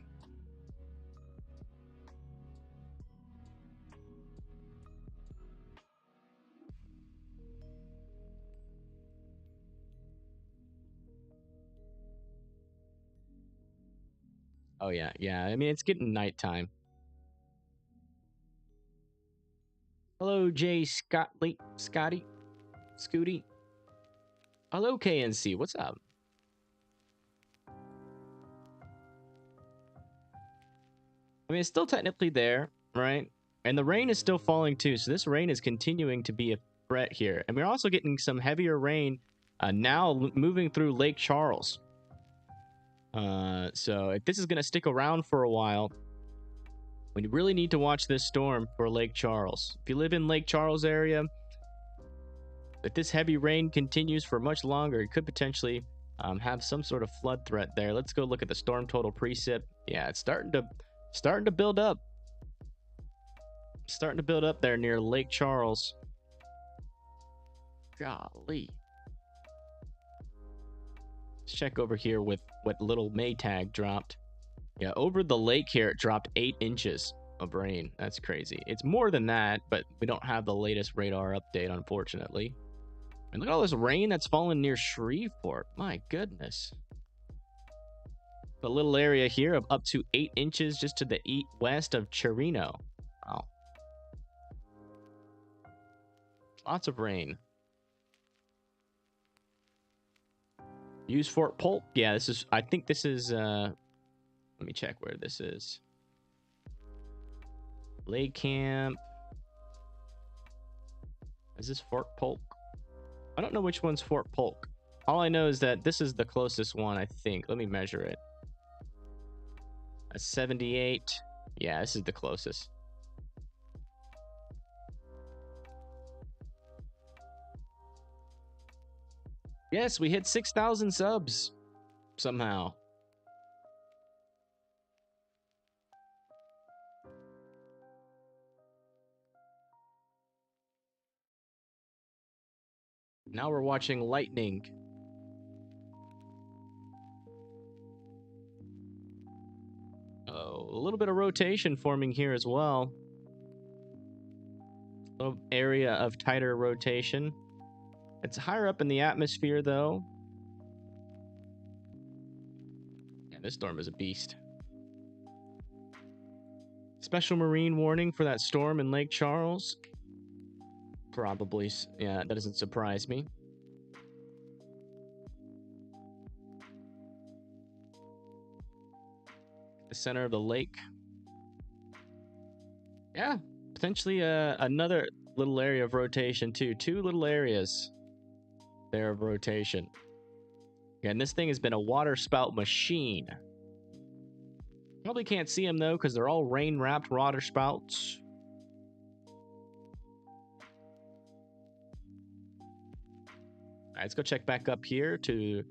[SPEAKER 1] Oh yeah, yeah. I mean, it's getting nighttime. Hello, Jay Scotty, Scooty. Hello, KNC. What's up? I mean, it's still technically there, right? And the rain is still falling too. So this rain is continuing to be a threat here. And we're also getting some heavier rain now moving through Lake Charles. So if this is going to stick around for a while, we really need to watch this storm for Lake Charles. If you live in Lake Charles area, if this heavy rain continues for much longer, it could potentially have some sort of flood threat there. Let's go look at the storm total precip. Yeah, it's starting to build up. Starting to build up there near Lake Charles. Golly. Let's check over here with what little Maytag dropped. Yeah, over the lake here, it dropped 8 inches of rain. That's crazy. It's more than that, but we don't have the latest radar update, unfortunately. And look at all this rain that's fallen near Shreveport. My goodness. A little area here of up to 8 inches just to the west of Chirino. Wow. Lots of rain. Use Fort Polk. Yeah, this is, I think this is, let me check where this is. Lake Camp. Is this Fort Polk? I don't know which one's Fort Polk. All I know is that this is the closest one, I think. Let me measure it. A 78. Yeah, this is the closest. Yes, we hit 6,000 subs somehow. Now we're watching lightning. Oh, a little bit of rotation forming here as well. A little area of tighter rotation. It's higher up in the atmosphere, though. Yeah, this storm is a beast. Special marine warning for that storm in Lake Charles. Probably, yeah, that doesn't surprise me. The center of the lake. Yeah, potentially another little area of rotation too. Two little areas there of rotation. And this thing has been a water spout machine. Probably can't see them though because they're all rain-wrapped water spouts. All right, let's go check back up here to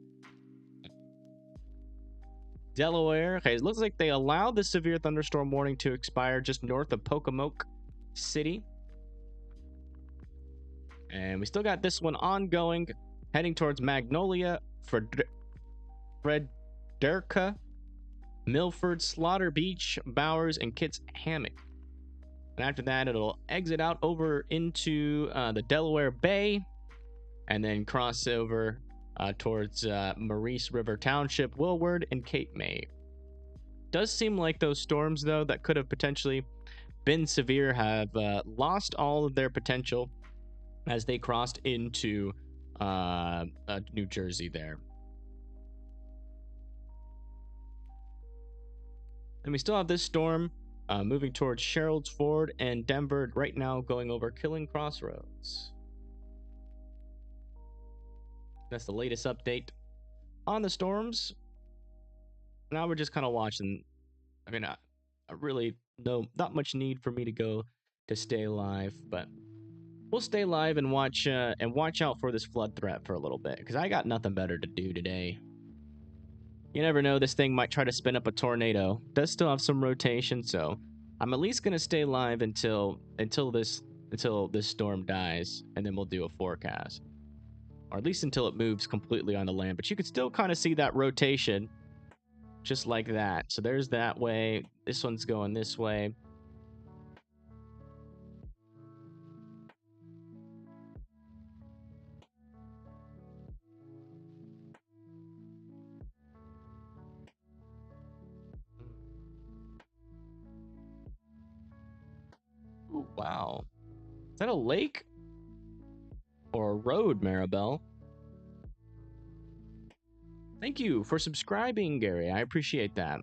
[SPEAKER 1] Delaware. Okay, it looks like they allowed the severe thunderstorm warning to expire just north of Pocomoke City. And we still got this one ongoing, heading towards Magnolia, Frederica, Milford, Slaughter Beach, Bowers, and Kitts Hammock. And after that, it'll exit out over into the Delaware Bay and then cross over towards Maurice River Township, Willward, and Cape May. Does seem like those storms, though, that could have potentially been severe have lost all of their potential as they crossed into New Jersey there. And we still have this storm moving towards Sherrills Ford and Denver right now, going over Killing Crossroads. That's the latest update on the storms. Now we're just kind of watching. I mean, I really not much need for me to go to stay live, but we'll stay live and watch out for this flood threat for a little bit because I got nothing better to do today. You never know, this thing might try to spin up a tornado. Does still have some rotation, so I'm at least gonna stay live until this storm dies, and then we'll do a forecast, or at least until it moves completely on the land. But you can still kind of see that rotation, just like that. So there's that way. This one's going this way. Ooh, wow. Is that a lake? Or a road, Maribel? Thank you for subscribing, Gary. I appreciate that.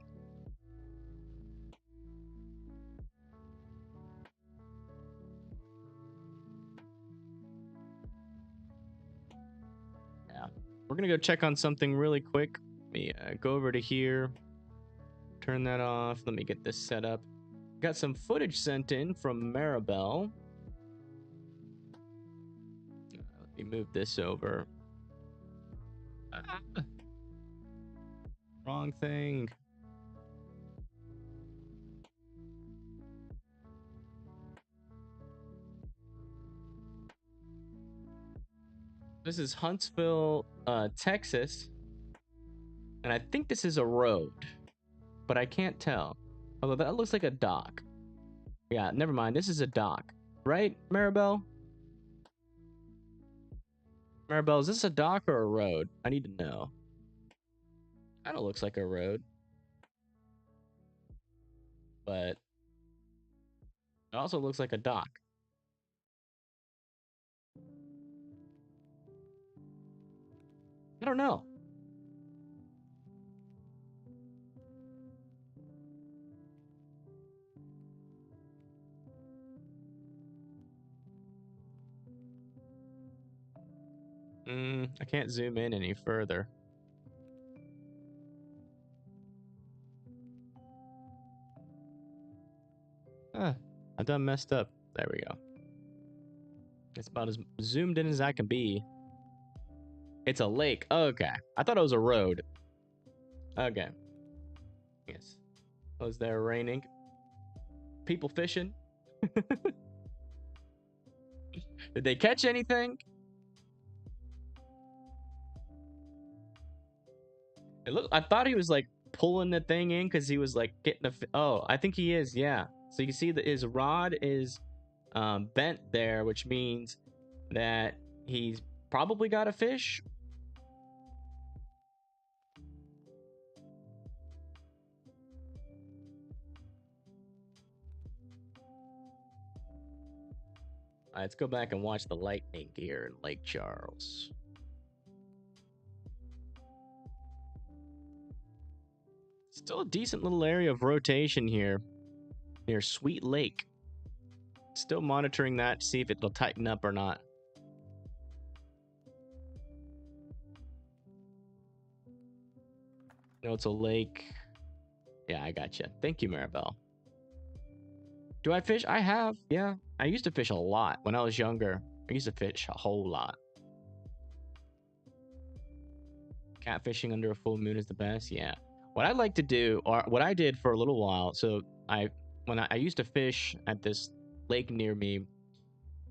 [SPEAKER 1] Yeah. We're going to go check on something really quick. Let me go over to here. Turn that off. Let me get this set up. Got some footage sent in from Maribel. Let me move this over. Ah. Wrong thing. This is Huntsville, Texas. And I think this is a road, but I can't tell. Although that looks like a dock. Yeah, never mind. This is a dock. Right, Maribel? Maribel, is this a dock or a road? I need to know. Kind of looks like a road. But it also looks like a dock. I don't know. I can't zoom in any further. I done messed up. There we go. It's about as zoomed in as I can be. It's a lake. Okay. I thought it was a road. Okay. Yes. Was there raining? People fishing? Did they catch anything? I thought he was like pulling the thing in because he was like getting oh, I think he is, yeah. So you see that his rod is bent there, which means that he's probably got a fish. Let's go back and watch the lightning here in Lake Charles. Still a decent little area of rotation here near Sweet Lake. Still monitoring that to see if it'll tighten up or not. No, it's a lake. Yeah, I gotcha. Thank you, Maribel. Do I fish? I have. Yeah. I used to fish a lot when I was younger. I used to fish a whole lot. Catfishing under a full moon is the best. Yeah. What I like to do, or what I did for a little while, so I used to fish at this lake near me,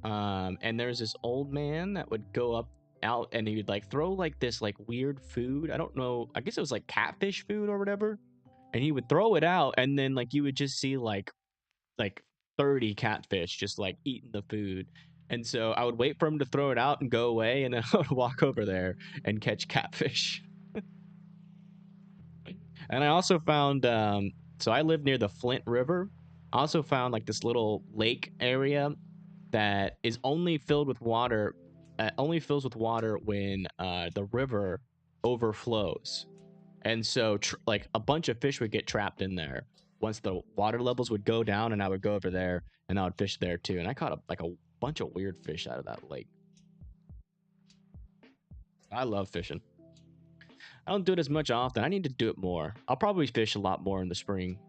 [SPEAKER 1] and there's this old man that would go up out and he would like throw like this like weird food. I don't know. I guess it was like catfish food or whatever. And he would throw it out, and then like you would just see like 30 catfish just like eating the food. And so I would wait for him to throw it out and go away, and then I would walk over there and catch catfish. And I also found so I live near the Flint River. I also found like this little lake area that is only filled with water, only fills with water when the river overflows. And so like a bunch of fish would get trapped in there once the water levels would go down, and I would go over there and I would fish there too. And I caught like a bunch of weird fish out of that lake. I love fishing. I don't do it as much often. I need to do it more. I'll probably fish a lot more in the spring.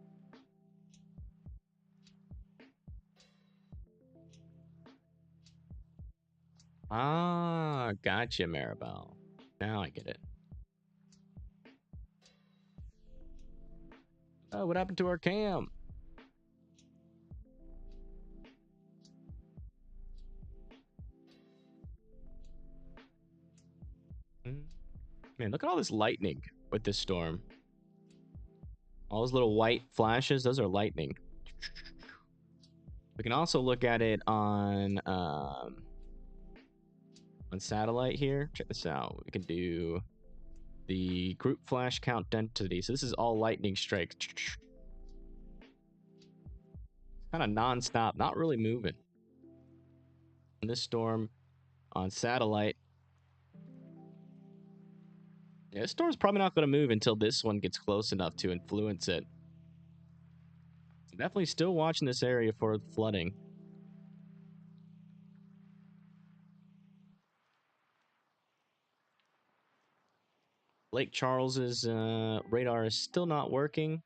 [SPEAKER 1] Ah, gotcha, Maribel. Now I get it. Oh, what happened to our cam? Man, look at all this lightning with this storm. All those little white flashes, those are lightning. We can also look at it on satellite here. Check this out. We can do the group flash count density. So this is all lightning strikes. Kind of non-stop, not really moving. And this storm on satellite. Yeah, this storm's probably not going to move until this one gets close enough to influence it. Definitely still watching this area for flooding. Lake Charles's radar is still not working.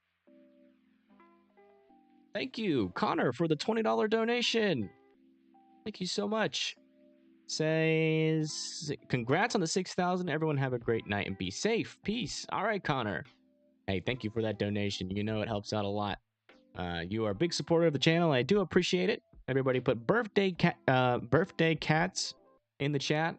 [SPEAKER 1] Thank you, Connor, for the $20 donation. Thank you so much. Says, congrats on the 6,000. Everyone have a great night and be safe. Peace. All right, Connor. Hey, thank you for that donation. You know it helps out a lot. You are a big supporter of the channel. I do appreciate it. Everybody put birthday cats in the chat.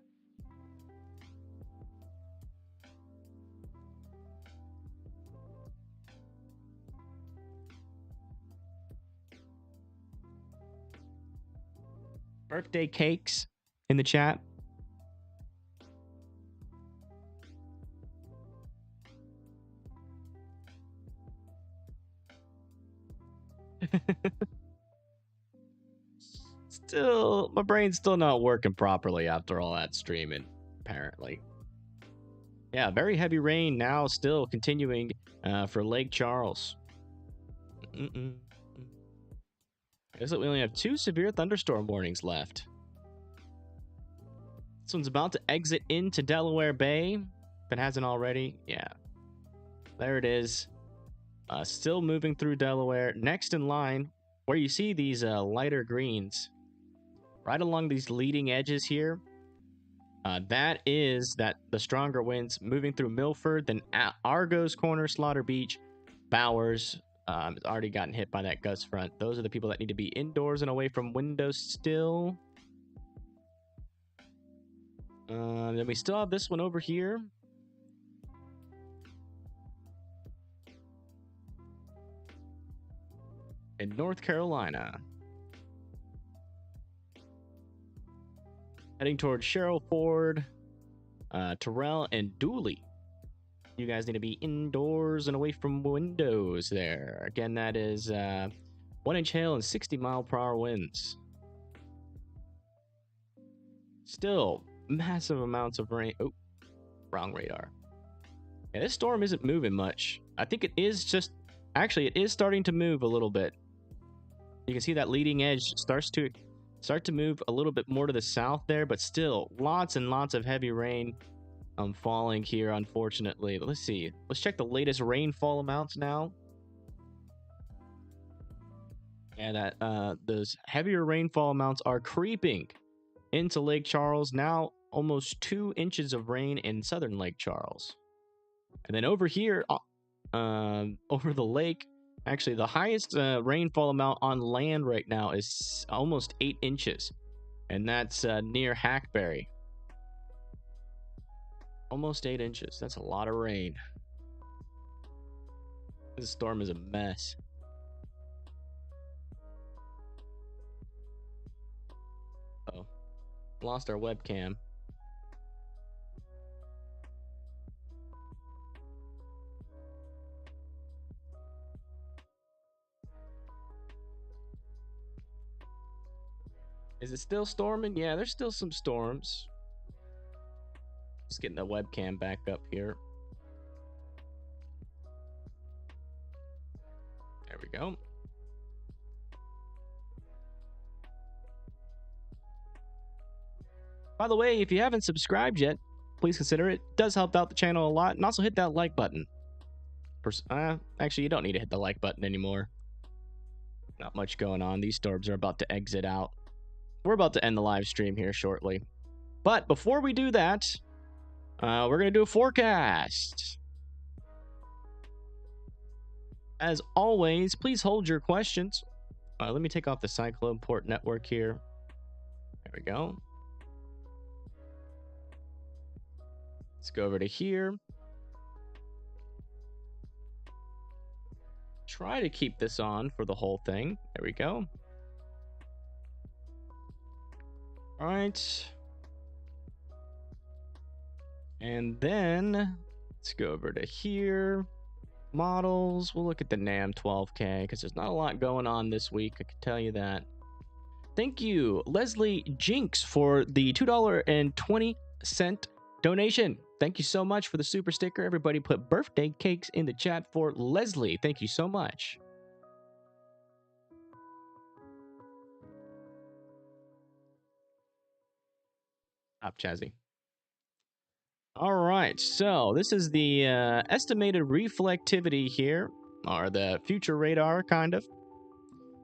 [SPEAKER 1] Birthday cakes in the chat. Still, my brain's still not working properly after all that streaming, apparently. Yeah, very heavy rain now still continuing for Lake Charles. I guess that we only have 2 severe thunderstorm warnings left. This one's about to exit into Delaware Bay, if it hasn't already. Yeah. There it is. Still moving through Delaware. Next in line, where you see these lighter greens, right along these leading edges here, that is the stronger winds moving through Milford, then Argos Corner, Slaughter Beach, Bowers. It's already gotten hit by that gust front. Those are the people that need to be indoors and away from windows still. Then we still have this one over here. In North Carolina. Heading towards Sherrill Ford, Terrell, and Dooley. You guys need to be indoors and away from windows there. Again, that is 1-inch hail and 60-mile-per-hour winds. Still, massive amounts of rain. Oh, wrong radar. Yeah, this storm isn't moving much. I think it is just... Actually, it is starting to move a little bit. You can see that leading edge start to move a little bit more to the south there, but still lots and lots of heavy rain falling here, unfortunately. Let's see. Let's check the latest rainfall amounts now. And that those heavier rainfall amounts are creeping into Lake Charles. Now almost 2 inches of rain in southern Lake Charles. And then over here, over the lake, actually the highest rainfall amount on land right now is almost 8 inches. And that's near Hackberry. Almost 8 inches. That's a lot of rain. This storm is a mess. Oh, lost our webcam. Is it still storming? Yeah, there's still some storms. Just getting the webcam back up here. There we go. By the way, if you haven't subscribed yet, please consider it. It does help out the channel a lot. And also hit that like button. Actually, you don't need to hit the like button anymore. Not much going on. These storms are about to exit out. We're about to end the live stream here shortly. But before we do that, we're going to do a forecast. As always, please hold your questions. Let me take off the Cyclone Port Network here. There we go. Let's go over to here. Try to keep this on for the whole thing. There we go. All right. And then let's go over to here. Models. We'll look at the NAM 12K because there's not a lot going on this week. I can tell you that. Thank you, Leslie Jinx, for the $2.20 donation. Thank you so much for the super sticker. Everybody put birthday cakes in the chat for Leslie. Thank you so much. Up, Chazzy. All right, so this is the estimated reflectivity here, or the future radar, kind of.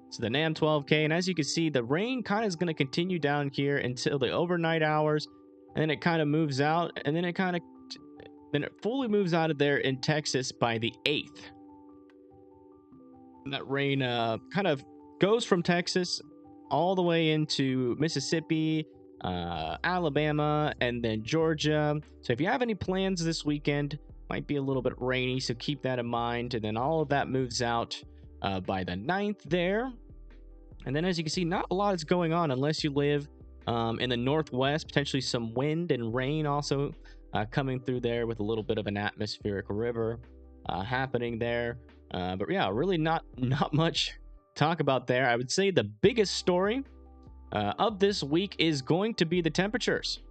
[SPEAKER 1] So the NAM 12K, and as you can see, the rain kind of is going to continue down here until the overnight hours, and then it kind of moves out, and then it fully moves out of there in Texas by the 8th. And that rain kind of goes from Texas all the way into Mississippi, Alabama, and then Georgia. So if you have any plans this weekend, might be a little bit rainy, so keep that in mind. And then all of that moves out by the 9th there. And then as you can see, not a lot is going on unless you live in the northwest. Potentially some wind and rain also coming through there with a little bit of an atmospheric river happening there. But yeah, really not much talk about there. I would say the biggest story of this week is going to be the temperatures.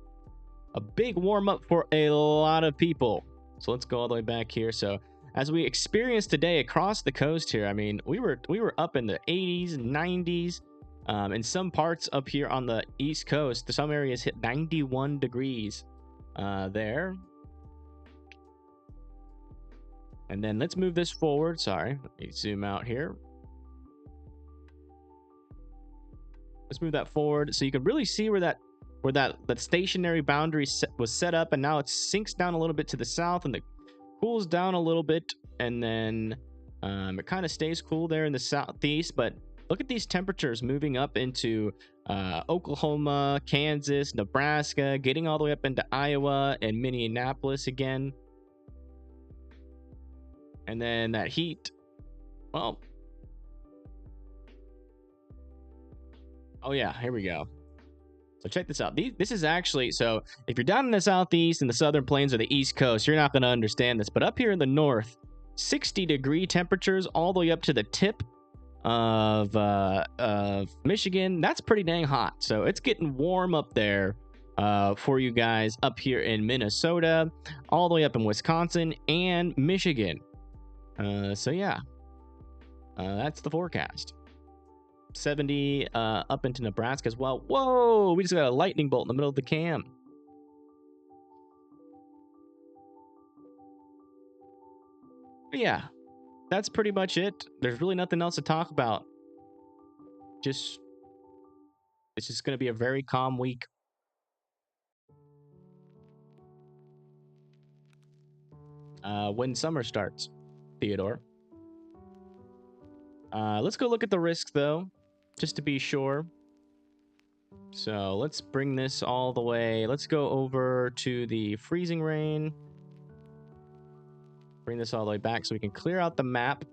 [SPEAKER 1] A big warm up for a lot of people. So let's go all the way back here. So as we experienced today across the coast here, I mean, we were up in the 80s and 90s. In some parts up here on the East Coast, some areas hit 91 degrees there. And then let's move this forward. Sorry, let me zoom out here. Let's move that forward so you can really see where that stationary boundary was set up, and now it sinks down a little bit to the south and it cools down a little bit, and then it kind of stays cool there in the southeast. But look at these temperatures moving up into Oklahoma, Kansas, Nebraska, getting all the way up into Iowa and Minneapolis again. And then that heat, well, oh yeah, here we go. So check this out. This is actually, so if you're down in the southeast and the southern plains or the east coast, you're not going to understand this. But up here in the north, 60-degree temperatures all the way up to the tip of Michigan. That's pretty dang hot. So it's getting warm up there for you guys up here in Minnesota, all the way up in Wisconsin and Michigan. So yeah, that's the forecast. 70 up into Nebraska as well. Whoa, we just got a lightning bolt in the middle of the cam. But yeah, that's pretty much it. There's really nothing else to talk about. It's just going to be a very calm week. When summer starts, Theodore. Let's go look at the risks, though, just to be sure. So let's bring this all the way. Let's go over to the freezing rain. Bring this all the way back so we can clear out the map.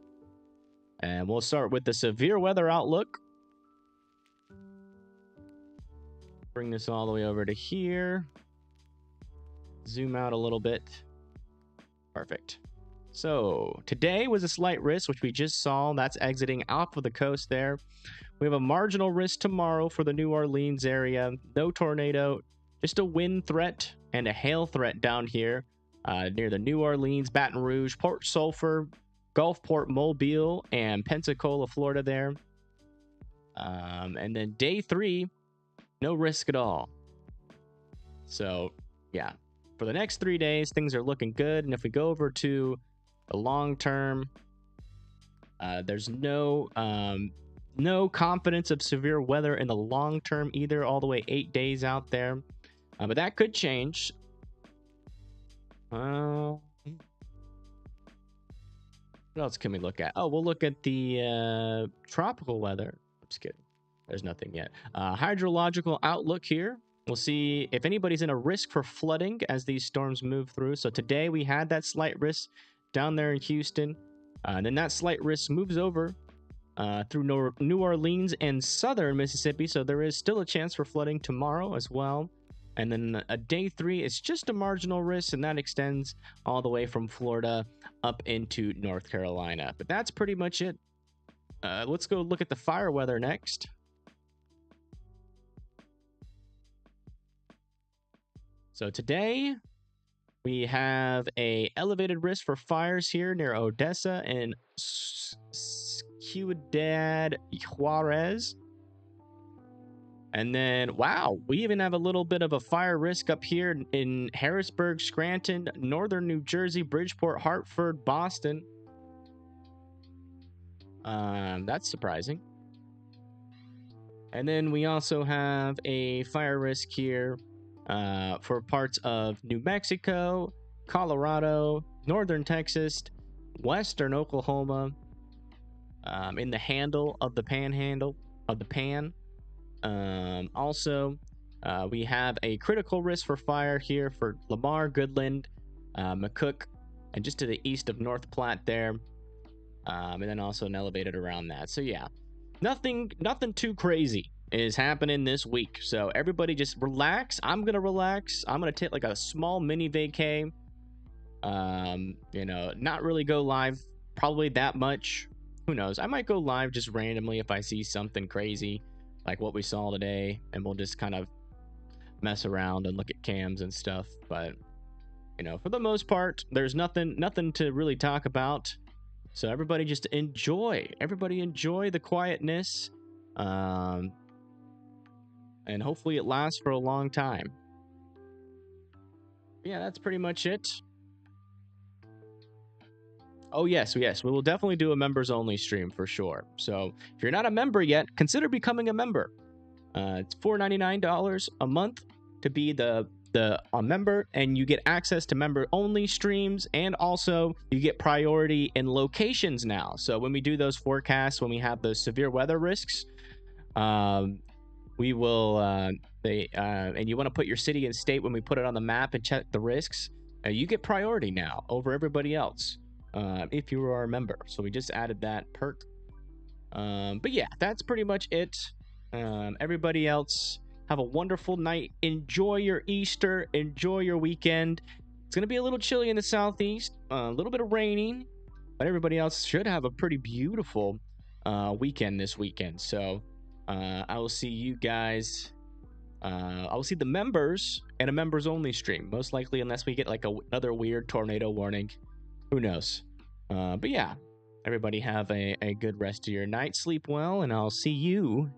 [SPEAKER 1] And we'll start with the severe weather outlook. Bring this all the way over to here. Zoom out a little bit. Perfect. So today was a slight risk, which we just saw. That's exiting off of the coast there. We have a marginal risk tomorrow for the New Orleans area. No tornado, just a wind threat and a hail threat down here near the New Orleans, Baton Rouge, Port Sulphur, Gulfport, Mobile, and Pensacola, Florida there. And then day 3, no risk at all. So yeah, for the next 3 days, things are looking good. And if we go over to the long term, there's no confidence of severe weather in the long term either, all the way 8 days out there. But that could change. What else can we look at? Oh, we'll look at the tropical weather. I'm just kidding. There's nothing yet. Hydrological outlook here. We'll see if anybody's in a risk for flooding as these storms move through. So today we had that slight risk down there in Houston. And then that slight risk moves over through New Orleans and southern Mississippi. So there is still a chance for flooding tomorrow as well. And then a day 3 is just a marginal risk, and that extends all the way from Florida up into North Carolina. But that's pretty much it. Let's go look at the fire weather next. So today we have a elevated risk for fires here near Odessa and Ciudad Juarez. And then, wow, we even have a little bit of a fire risk up here in Harrisburg, Scranton, northern New Jersey, Bridgeport, Hartford, Boston. That's surprising. And then we also have a fire risk here for parts of New Mexico, Colorado, northern Texas, western Oklahoma, in the handle of the panhandle of the pan. Also, we have a critical risk for fire here for Lamar, Goodland, McCook, and just to the east of North Platte there. And then also an elevated around that. So yeah, nothing too crazy is happening this week. So everybody just relax. I'm gonna relax. I'm gonna take like a small mini vacay. Not really go live probably that much. Who knows? I might go live just randomly if I see something crazy like what we saw today, and we'll just kind of mess around and look at cams and stuff. But for the most part, there's nothing to really talk about. So everybody just enjoy. Everybody enjoy the quietness. And hopefully it lasts for a long time. Yeah, that's pretty much it. Oh, yes. We will definitely do a members only stream for sure. So if you're not a member yet, consider becoming a member. It's $4.99 a month to be a member, and you get access to member only streams, and also you get priority in locations now. So when we do those forecasts, when we have those severe weather risks, we will and you want to put your city and state when we put it on the map and check the risks, you get priority now over everybody else if you are a member. So we just added that perk. But yeah, that's pretty much it. Everybody else, have a wonderful night. Enjoy your Easter. Enjoy your weekend. It's going to be a little chilly in the southeast, a little bit of raining, but everybody else should have a pretty beautiful weekend this weekend. So I will see you guys. I will see the members and a members only stream, most likely, unless we get like another weird tornado warning. Who knows? But yeah, Everybody have a good rest of your night. Sleep well, and I'll see you